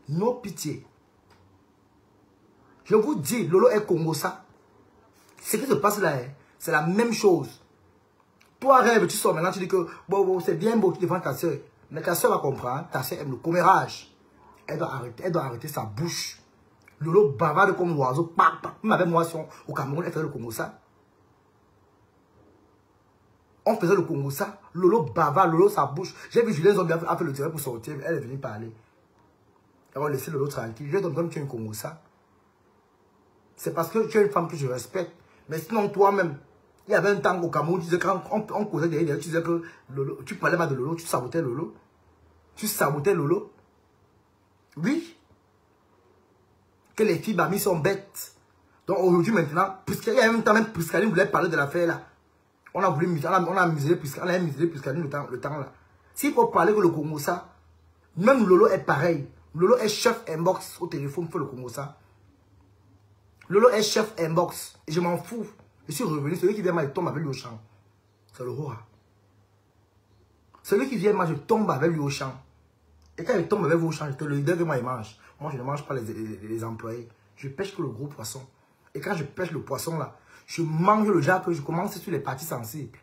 No pitié. Je vous dis, Lolo est Congosa. Ce qui se passe là, c'est la même chose. Toi, rêve, tu sors maintenant, tu dis que bon, c'est bien beau, tu défends ta soeur. Mais ta soeur va comprendre, ta soeur aime le commérage. Elle doit arrêter sa bouche. Lolo bavarde comme l'oiseau. Même avec moi, au Cameroun, elle faisait le Congosa. On faisait le Congosa. Lolo bavarde, Lolo sa bouche. J'ai vu Julien Zombie a fait le terrain pour sortir. Elle est venue parler. On va laisser Lolo tranquille. Je donne comme tu es un Congosa. C'est parce que tu es une femme que je respecte. Mais sinon, toi-même, il y avait un temps au Cameroun, tu disais, quand on causait derrière, tu disais que Lolo, tu parlais mal de Lolo, tu sabotais Lolo. Tu sabotais Lolo. Oui. Que les filles Bami sont bêtes. Donc aujourd'hui, maintenant, puisqu'il y a un temps même, Priscaline voulait parler de l'affaire là. On a voulu museler Priscaline le temps là. S'il faut parler que le Congo ça, même Lolo est pareil. Lolo est chef inbox au téléphone pour le Congo ça. Lolo est chef inbox. Et je m'en fous. Je suis revenu. Celui qui vient moi, il tombe avec lui au champ. C'est le roi. Celui qui vient moi, je tombe avec lui au champ. Et quand il tombe avec vous au champ, je te le leader que moi, il mange. Moi, je ne mange pas les employés. Je pêche que le gros poisson. Et quand je pêche le poisson là, je mange le genre que je commence sur les parties sensibles.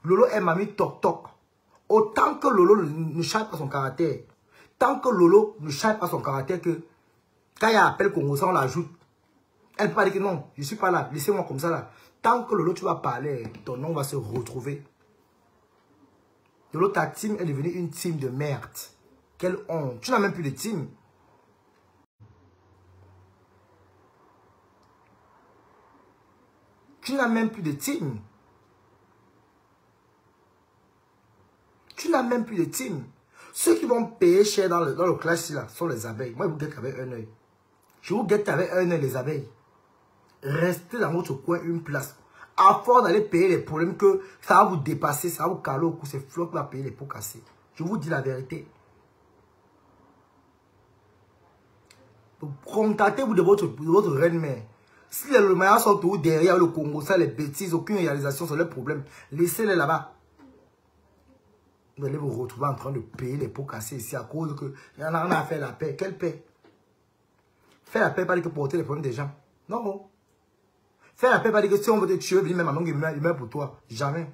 Lolo est mamie toc-toc. Autant que Lolo ne change pas son caractère. Tant que Lolo ne change pas son caractère que quand il y a appel Congo, on l'ajoute. Elle ne peut pas dire que non, je ne suis pas là, laissez-moi comme ça là. Tant que Lolo, tu vas parler, ton nom va se retrouver. Lolo, ta team est devenue une team de merde. Quelle honte. Tu n'as même plus de team. Tu n'as même plus de team. Tu n'as même plus de team. Ceux qui vont payer cher dans le clash là sont les abeilles. Moi, je vous guette avec un œil. Je vous guette avec un œil, les abeilles. Restez dans votre coin une place. À force d'aller payer les problèmes que ça va vous dépasser, ça va vous caler au cou. C'est Flo qui va payer les pots cassés. Je vous dis la vérité. Contactez-vous de votre reine-mère. Si les Romains sont tous derrière le Congo, ça les bêtises, aucune réalisation, c'est leur problème. Laissez-les là-bas. Vous allez vous retrouver en train de payer les pots cassés ici à cause que il y en a à faire la paix. Quelle paix? Faire la paix, pas dire que porter les problèmes des gens. Non. Faire la paix, pas dire que si on veut te tuer, venir même à il meurt pour toi. Jamais.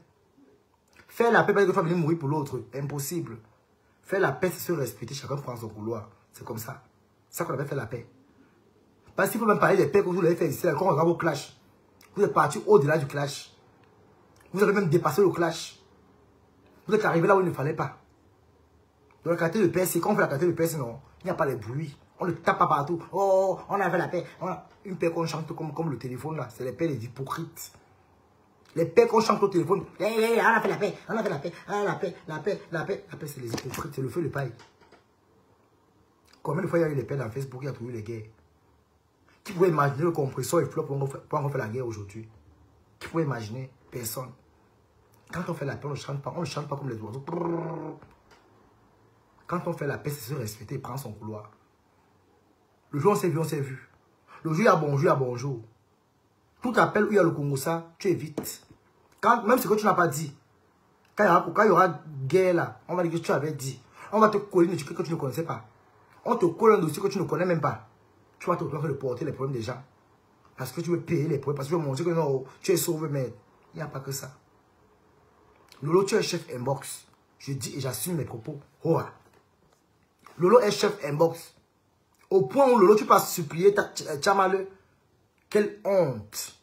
Faire la paix, pas dire que tu vas venir mourir pour l'autre. Impossible. Faire la paix, c'est se respecter. Chacun prend son couloir. C'est comme ça. C'est ça qu'on appelle faire la paix. Parce qu'il faut même parler des paix que vous l'avez fait ici, quand on regarde vos clashs. Vous êtes parti au-delà du clash. Vous avez même dépassé le clash. Vous êtes arrivé là où il ne fallait pas. Dans la quartier de PSC, quand on fait la quartier de PSC, non, il n'y a pas de bruit. On ne tape pas partout. Oh, on a fait la paix. Une paix qu'on chante comme le téléphone là. C'est les paix des hypocrites. Les paix qu'on chante au téléphone. On a fait la paix. On a fait la paix. La paix. La paix. La paix. La paix, c'est les hypocrites. C'est le feu de paille. Combien de fois il y a eu les paix dans Facebook, il y a toujours eu les guerres. Qui pouvait imaginer le compresseur et flop pour on fait la guerre aujourd'hui? Qui pouvait imaginer? Personne. Quand on fait la paix, on ne chante pas. On ne chante pas comme les oiseaux. Quand on fait la paix, c'est se respecter et prendre son couloir. Le jour où on s'est vu, on s'est vu. Le jour où il y a bonjour, il y a bonjour. Tout appel où il y a le Congo, ça, tu évites. Même ce que tu n'as pas dit. Quand il y aura guerre là, on va dire que tu avais dit. On va te coller un truc que tu ne connaissais pas. On te colle un dossier que tu ne connais même pas. Tu vas te retrouver de porter les problèmes des gens. Parce que tu veux payer les problèmes. Parce que tu veux montrer que non, tu es sauvé, mais il n'y a pas que ça. Lolo, tu es chef inbox. Je dis et j'assume mes propos. Hoa. Lolo est chef inbox. Au point où Lolo, tu peux supplier Tchamale. Quelle honte.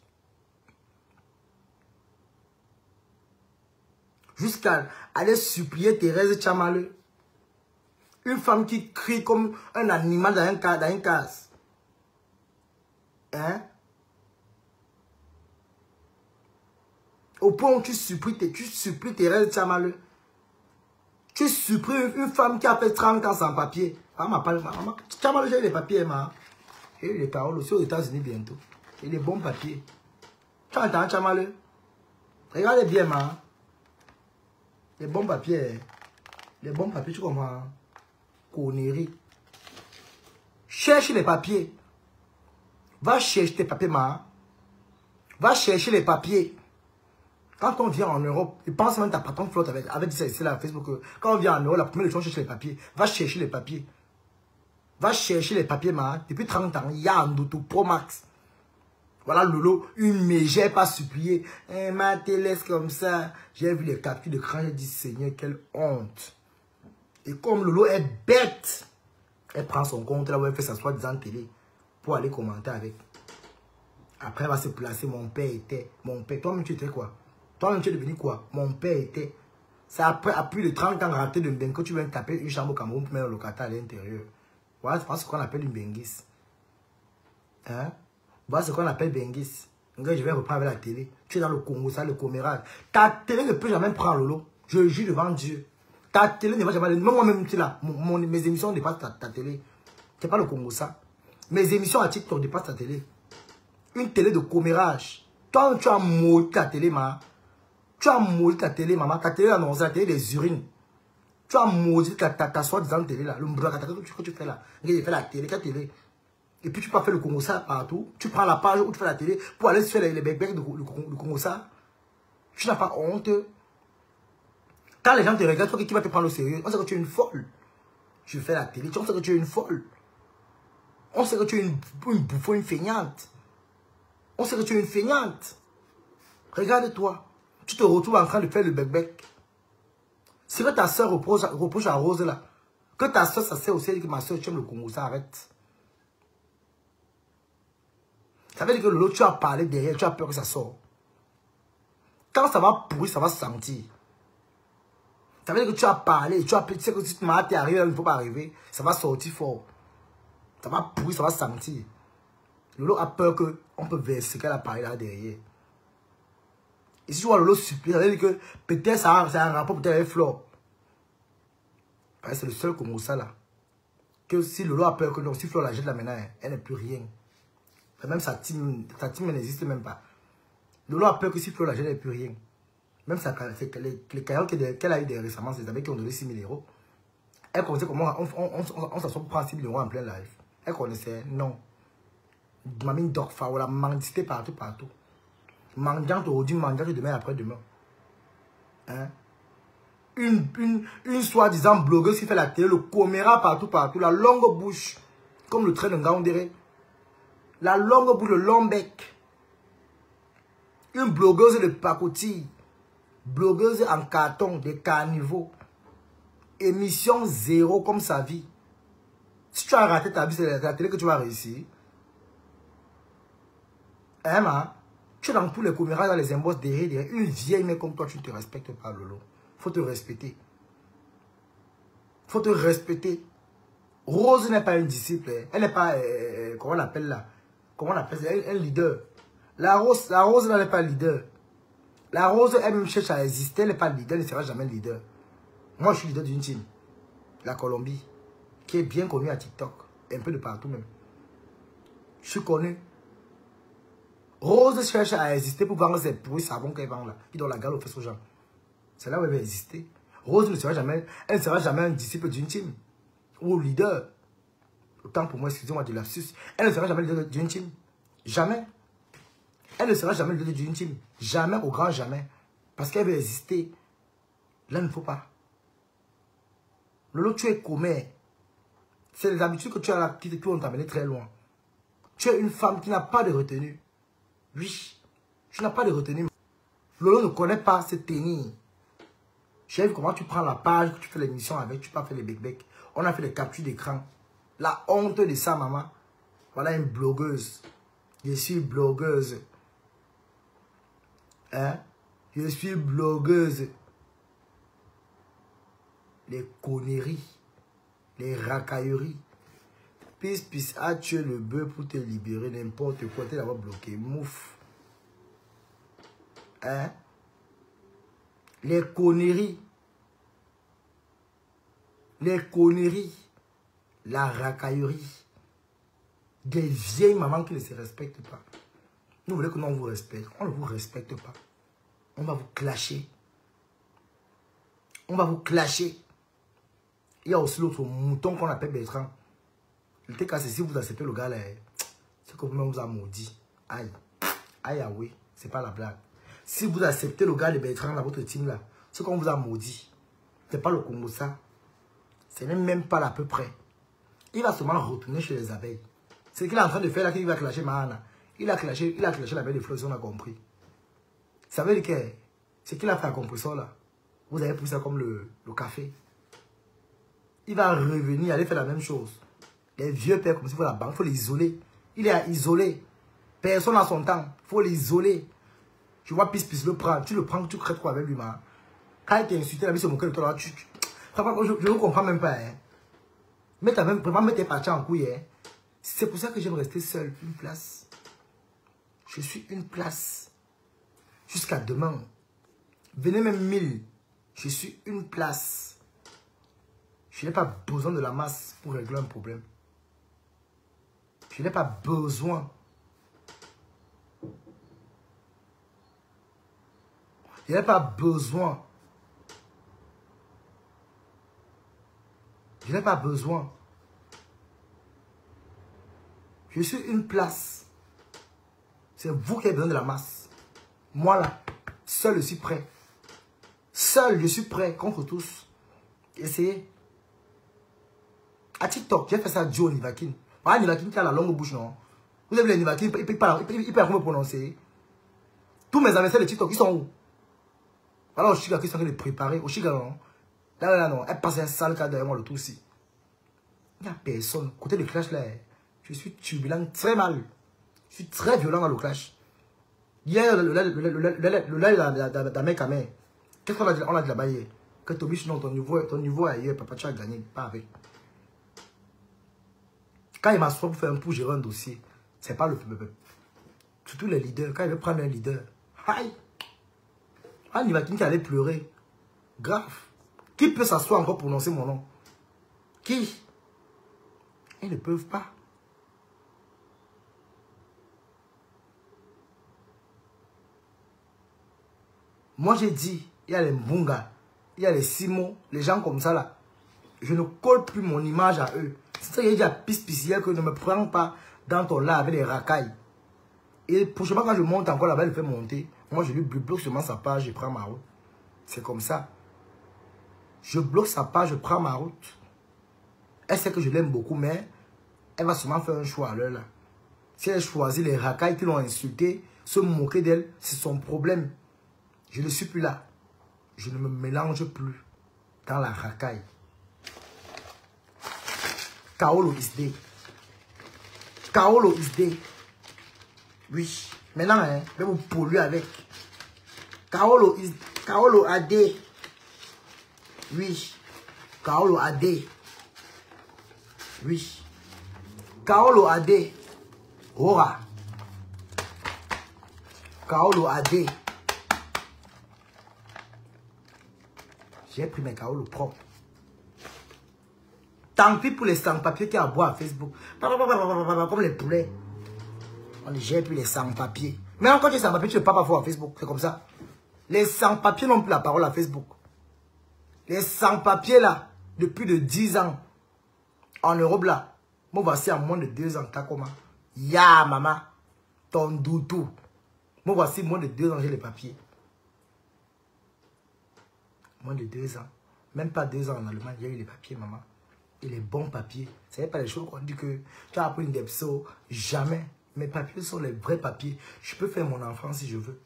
Jusqu'à aller supplier Thérèse Tchamale. Une femme qui crie comme un animal dans une case. Hein? Au point où tu supplies Thérèse Tchamale. Tu supprimes une femme qui a fait 30 ans sans papier. Tchamale, j'ai les papiers, ma. J'ai les paroles aussi aux États-Unis bientôt. Et les bons papiers. Tu entends, Tchamale? Regardez bien, ma. Les bons papiers. Les bons papiers, tu comprends? Connerie. Cherche les papiers. Va chercher tes papiers, ma. Va chercher les papiers. Quand on vient en Europe, je pense même ta patronne flotte avec dit ça ici là, Facebook. Quand on vient en Europe, la première chose, chercher les papiers. Va chercher les papiers. Va chercher les papiers, ma. Depuis 30 ans, il y a un auto Pro Max. Voilà Lolo, une mégère pas suppliée. Ma télé comme ça. J'ai vu les captures d'écran, j'ai dit, Seigneur, quelle honte. Et comme Lolo est bête, elle prend son compte là où elle fait s'asseoir devant la télé pour aller commenter avec. Après, elle va se placer. Mon père était. Mon père, toi-même, tu étais quoi? Toi-même, tu es devenu quoi? Mon père était. C'est après plus de 30 ans raté de Mbengue que tu viens de taper une chambre au Cameroun pour mettre le locataire à l'intérieur. Voilà, c'est ce qu'on appelle une Benguis. Hein? Voilà ce qu'on appelle Benguis. Je vais reprendre avec la télé. Tu es dans le Congo, ça, le commérage. Ta télé ne peut jamais prendre Lolo. Je jure devant Dieu. Ta télé ne va jamais aller. Même moi-même, tu es là. Mes émissions dépassent ta télé. C'est pas le Congo, ça. Mes émissions à TikTok dépassent ta télé. Une télé de commérage. Toi, tu as maudit ta télé, ma. Tu as maudit ta télé, maman. Ta télé, là, non, c'est la télé des urines. Tu as maudit ta soi-disant télé, là. Le que tu fais là. Tu fais la télé, ta télé. Et puis, tu peux faire le Congo, ça, partout. Tu prends la page où tu fais la télé pour aller faire les bec-bec du Congo, ça. Tu n'as pas honte. Quand les gens te regardent, toi qui vas te prendre au sérieux, on sait que tu es une folle. Tu fais la télé, on sait que tu es une folle. On sait que tu es une bouffonne, une feignante. On sait que tu es une feignante. Regarde-toi. Tu te retrouves en train de faire le bec-bec. C'est que ta soeur reproche à Rose là. Que ta soeur, ça sait aussi que ma soeur, tu aimes le Congo, ça arrête. Ça veut dire que l'autre, tu as parlé derrière, tu as peur que ça sorte. Quand ça va pourrir, ça va se sentir. Ça veut dire que tu as parlé, tu sais que si tu m'as arrivé là, il ne faut pas arriver, ça va sortir fort. Ça va pourrir, ça va se sentir. Lolo a peur qu'on peut verser qu'elle a parlé là derrière. Et si tu vois Lolo supplier, ça veut dire que peut-être ça a un rapport peut-être avec Flore. C'est le seul comme ça là. Que si Lolo a peur que non, si Flore la jette là maintenant, elle n'est plus rien. Même sa team n'existe même pas. Lolo a peur que si Flore la jette, elle n'est plus rien. Même les caillots qu'elle a eu récemment, c'est des amis qui ont donné 6 000 €. Elle connaissait comment on s'assoit pour prendre 6 000 € en plein live. Elle connaissait, non. Mamine Dorfa, ou la mendicité partout. Mendiante aujourd'hui, mendiante demain après-demain. Hein? Une soi-disant blogueuse qui fait la télé, le coméra partout, la longue bouche, comme le trait d'un Gaoundéré. La longue bouche, le long bec. Une blogueuse de pacotille. Blogueuse en carton, des carnivaux. Émission zéro comme sa vie. Si tu as raté ta vie, c'est la télé que tu vas réussir. Hein, ma? Tu es dans tous les commérages, dans les embosses, derrière. Une vieille mec comme toi, tu ne te respectes pas, Lolo. Faut te respecter. Faut te respecter. Rose n'est pas une disciple. Elle n'est pas, comment on l'appelle là? Comment on appelle ça? Un leader. La Rose là n'est pas leader. La Rose, elle-même cherche à exister. Elle n'est pas leader, elle ne sera jamais leader. Moi, je suis leader d'une team. La Colombie. Qui est bien connue à TikTok. Un peu de partout même. Je suis connu. Rose cherche à exister pour vendre ses bruits savons qu'elle vend là. Qui donne la gale aux fesses aux gens. C'est là où elle va exister. Rose ne sera jamais, elle ne sera jamais un disciple d'une team. Ou leader. Autant pour moi, excusez-moi de lapsus. Elle ne sera jamais leader d'une team. Jamais. Elle ne sera jamais leader d'une team. Jamais, au grand jamais. Parce qu'elle veut exister. Là, il ne faut pas. Lolo, tu es commun. C'est les habitudes que tu as là qui vont t'amener très loin. Tu es une femme qui n'a pas de retenue. Oui, tu n'as pas de retenue. Lolo ne connaît pas cette tenue. J'ai vu comment tu prends la page, que tu fais l'émission avec, tu peux faire les bec-bec. On a fait des captures d'écran. La honte de ça, maman. Voilà une blogueuse. Je suis blogueuse. Hein? Je suis blogueuse. Les conneries. Les racailleries. Pisse, a tué le bœuf pour te libérer. N'importe quoi, t'es d'abord bloqué. Mouf. Hein? Les conneries. Les conneries. La racaillerie. Des vieilles mamans qui ne se respectent pas. Nous voulons que l'on vous respecte. On ne vous respecte pas. On va vous clasher. On va vous clasher. Il y a aussi l'autre mouton qu'on appelle Bertrand. Il était cassé. Si vous acceptez le gars là, c'est que vous-même vous a maudit. Aïe. Aïe, ah oui. C'est pas la blague. Si vous acceptez le gars de Bertrand dans votre team là, c'est qu'on vous a maudit. C'est pas le Congo ça. C'est même pas à peu près. Il va seulement retourner chez les abeilles. C'est ce qu'il est en train de faire là qu'il va clasher Mahana. Il a clashé l'abeille de fleurs, on a compris. Ça veut dire que c'est qu'il a fait un compresseur là. Vous avez pris ça comme le café. Il va revenir, aller faire la même chose. Les vieux pères comme ça, il faut la banque, il faut les isoler. Il est à isoler. Personne n'a son temps. Il faut les isoler. Tu vois, Pisse le prend. Tu le prends, tu crées quoi avec lui, man. Quand il t'a insulté, la vie se moquer de toi, je ne comprends même pas. Hein. Mais t'as même vraiment mis tes parties en couille. Hein. C'est pour ça que j'aime rester seul. Une place. Je suis une place. Jusqu'à demain. Venez même 1000. Je suis une place. Je n'ai pas besoin de la masse pour régler un problème. Je n'ai pas besoin. Je n'ai pas besoin. Je n'ai pas besoin. Je suis une place. C'est vous qui avez besoin de la masse. Moi là, seul je suis prêt. Seul je suis prêt contre tous. Essayez. À TikTok, j'ai fait ça à Joe Nivakin. Ah, Nivakin qui a la longue bouche, non? Vous avez vu les Nivakin, il peut pas me prononcer. Tous mes amis de TikTok, ils sont où? Alors, Oshiga qui sont en train de préparer. Oshiga, non? Là, non. Elle passe un sale cas derrière moi, le tout aussi. Il n'y a personne. Côté du clash, là, je suis turbulent très mal. Je suis très violent dans le clash. Hier, le live d'Amek Amer. Qu'est-ce qu'on a dit? On a dit là-bas hier. Que Tobish, non, ton niveau est ailleurs, papa, tu as gagné. Pas avec. Quand il m'assoit pour faire un pour gérer un dossier, c'est pas le peuple. Surtout les leaders. Quand il veut prendre un leader, aïe! Ah, il va qui allait pleurer. Grave. Qui peut s'asseoir encore pour prononcer mon nom? Qui? Ils ne peuvent pas. Moi, j'ai dit, il y a les Mbunga, il y a les Simon, les gens comme ça là. Je ne colle plus mon image à eux. C'est ça que j'ai dit à Pisse hier que ne me prends pas dans ton là avec les racailles. Et prochainement, quand je monte encore là-bas, elle fait monter. Moi, je lui bloque seulement sa page, je prends ma route. C'est comme ça. Je bloque sa page, je prends ma route. Elle sait que je l'aime beaucoup, mais elle va seulement faire un choix à l'heure là. Si elle choisit les racailles qui l'ont insulté, se moquer d'elle, c'est son problème. Je ne suis plus là. Je ne me mélange plus dans la racaille. Kaolo is there. Kaolo is there. Oui. Maintenant, hein, je vais vous polluer avec. Kaolo AD. Oui. Kaolo AD. Oui. Kaolo AD. Ora. Kaolo AD. J'ai pris mes Kaolo propres. Tant pis pour les sans-papiers qui aboient à Facebook. Comme les poulets. On ne gère plus les sans-papiers. Mais quand tu es sans-papier, tu ne peux pas voir à Facebook. C'est comme ça. Les sans-papiers n'ont plus la parole à Facebook. Les sans-papiers là, depuis de 10 ans, en Europe là, moi voici en moins de 2 ans, t'as comment? Ya maman, ton doudou. Moi voici moins de 2 ans, j'ai les papiers. Moins de 2 ans. Même pas 2 ans en Allemagne, j'ai eu les papiers, maman. Et les bons papiers. Ce n'est pas les choses qu'on dit que tu as appris une depso. Jamais. Mes papiers sont les vrais papiers. Je peux faire mon enfant si je veux.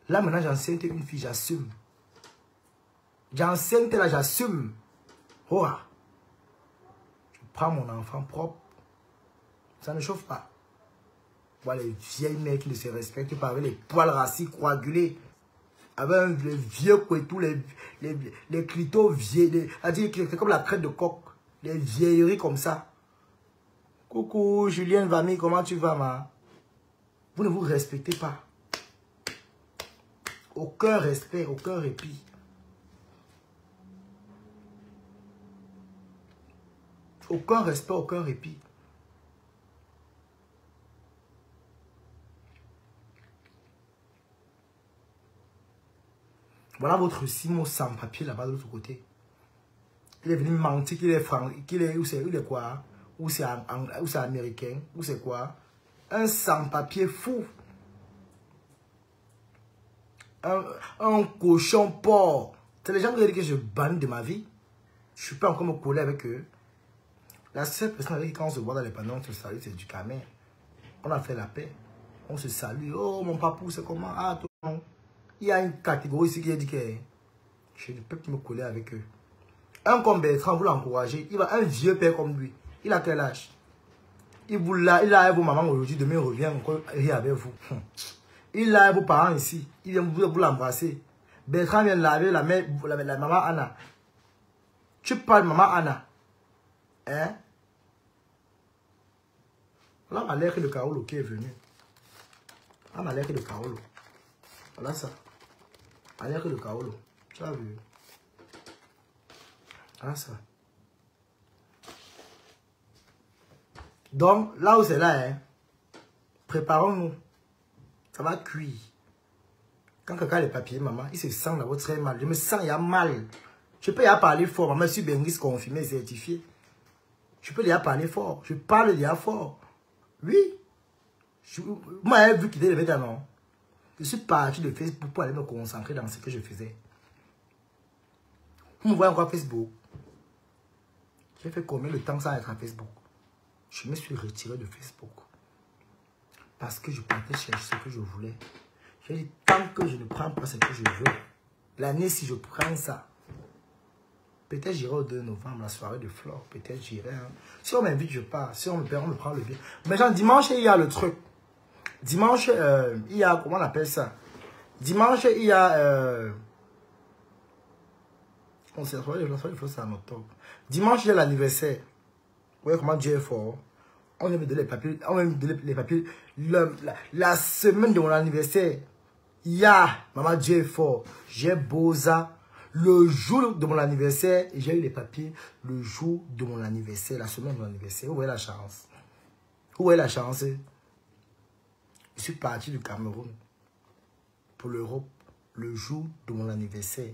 Là maintenant, j'enseigne une fille, j'assume. J'enseigne là, j'assume. Oh, je prends mon enfant propre. Ça ne chauffe pas. Voilà les vieilles mères qui ne se respectent pas avec les poils rassis coagulés. Avec les vieux couetous, les clitos vieux. C'est comme la crête de coq. Les vieilleries comme ça. Coucou, Julienne Vamy, comment tu vas, ma? Vous ne vous respectez pas. Aucun respect, aucun répit. Aucun respect, aucun répit. Voilà votre Simon sans papier là-bas de l'autre côté. Il est venu me mentir qu'il est français, qu'il est, où c'est quoi? Ou c'est américain, ou c'est quoi? Un sans-papier fou. Un cochon porc. C'est les gens qui disent que je banne de ma vie. Je ne suis pas encore me coller avec eux. La seule personne avec qui quand on se voit dans les panneaux, on se salue, c'est du Camer. On a fait la paix. On se salue. Oh, mon papou, c'est comment? Ah, toi. Il y a une catégorie ici qui a dit que je ne peux plus me coller avec eux. Un comme Bertrand, vous l'encouragez. Un vieux père comme lui. Il a quel âge? Il a avec vos mamans aujourd'hui. Demain, il revient encore rire avec vous. Il a avec vos parents ici. Il vient vous l'embrasser. Bertrand vient laver la maman Anna. Tu parles maman Anna. Hein? Là, on a l'air que le Kaolo qui est venu. Là, on a l'air que le Kaolo. Voilà ça. On a l'air que le Kaolo. Tu as vu? Voilà ça. Donc, là où c'est là, hein, préparons-nous. Ça va cuire. Quand quelqu'un a les papiers, maman, il se sent d'abord très mal. Je me sens, il y a mal. Je peux y aller parler fort. Maman, je suis Bengis confirmé, certifié. Je peux y aller parler fort. Je parle y aller fort. Oui. Moi, j'ai vu qu'il était levé non. Je suis parti de Facebook pour aller me concentrer dans ce que je faisais. Vous me voyez encore Facebook. J'ai fait combien de temps sans être à Facebook? Je me suis retiré de Facebook. Parce que je partais chercher ce que je voulais. J'ai dit, tant que je ne prends pas ce que je veux, l'année, si je prends ça, peut-être j'irai au 2 novembre, la soirée de Flore. Peut-être j'irai. Hein. Si on m'invite, je pars. Si on me perd, on me prend le billet. Mais genre, dimanche, il y a le truc. Dimanche, il y a, comment on appelle ça? Dimanche, il y a... on s'est retrouvé, c'est en octobre. Dimanche, il y a l'anniversaire. Vous voyez comment Dieu est fort. On vient me donner les papiers. On vient me donner les papiers. La semaine de mon anniversaire, il y a Maman Dieu est fort. J'ai Boza. Le jour de mon anniversaire, j'ai eu les papiers. Le jour de mon anniversaire, la semaine de mon anniversaire. Vous voyez la chance. Vous voyez la chance. Je suis parti du Cameroun pour l'Europe le jour de mon anniversaire.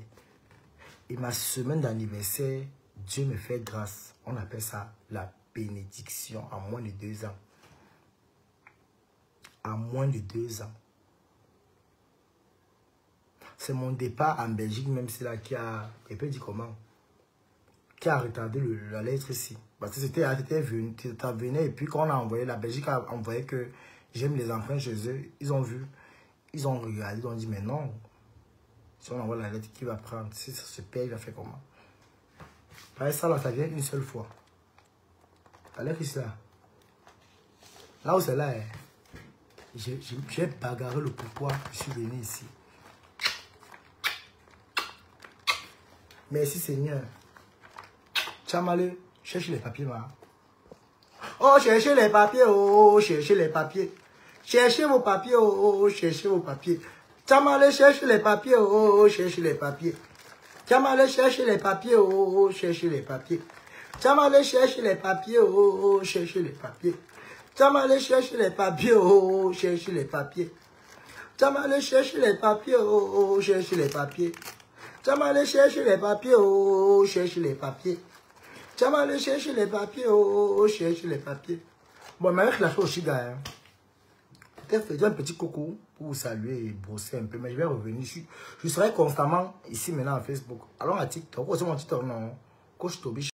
Et ma semaine d'anniversaire, Dieu me fait grâce. On appelle ça la bénédiction en moins de 2 ans. En moins de 2 ans. C'est mon départ en Belgique, même si là qui a, je peux dire comment, qui a retardé la lettre ici. Parce que c'était venu, et puis quand on a envoyé, la Belgique a envoyé que j'aime les enfants chez eux. Ils ont vu, ils ont regardé, ils ont dit mais non. Si on envoie la lettre, qui va prendre? Si ça se paye, il va faire comment? Pareil, ça là, ça vient une seule fois. La lettre ici là. Là où c'est là, hein. J'ai bagarré le pourquoi je suis venu ici. Merci Seigneur. Tchamale, cherche les papiers, ma. Oh, cherchez les papiers, oh, cherchez les papiers. Cherchez vos papiers, oh, cherchez vos papiers. Tchamale, cherche les papiers, oh, cherchez les papiers. Tchamale, cherche les papiers, oh, cherchez les papiers. Tchamale, cherche les papiers, oh, cherchez les papiers. Tchamale, cherche les papiers, oh, cherchez les papiers. Tchamale, cherche les papiers, oh, cherche les papiers. Tchamale, cherche les papiers, oh, cherche les papiers. Tchamale, cherche les papiers, oh, cherche les papiers. Bon, mais avec la chose aussi, gars, peut-être faire un petit coucou pour vous saluer et brosser un peu, mais je vais revenir. Je serai constamment ici maintenant à Facebook. Allons à TikTok. Aussi mon TikTok, non. Coach Toby.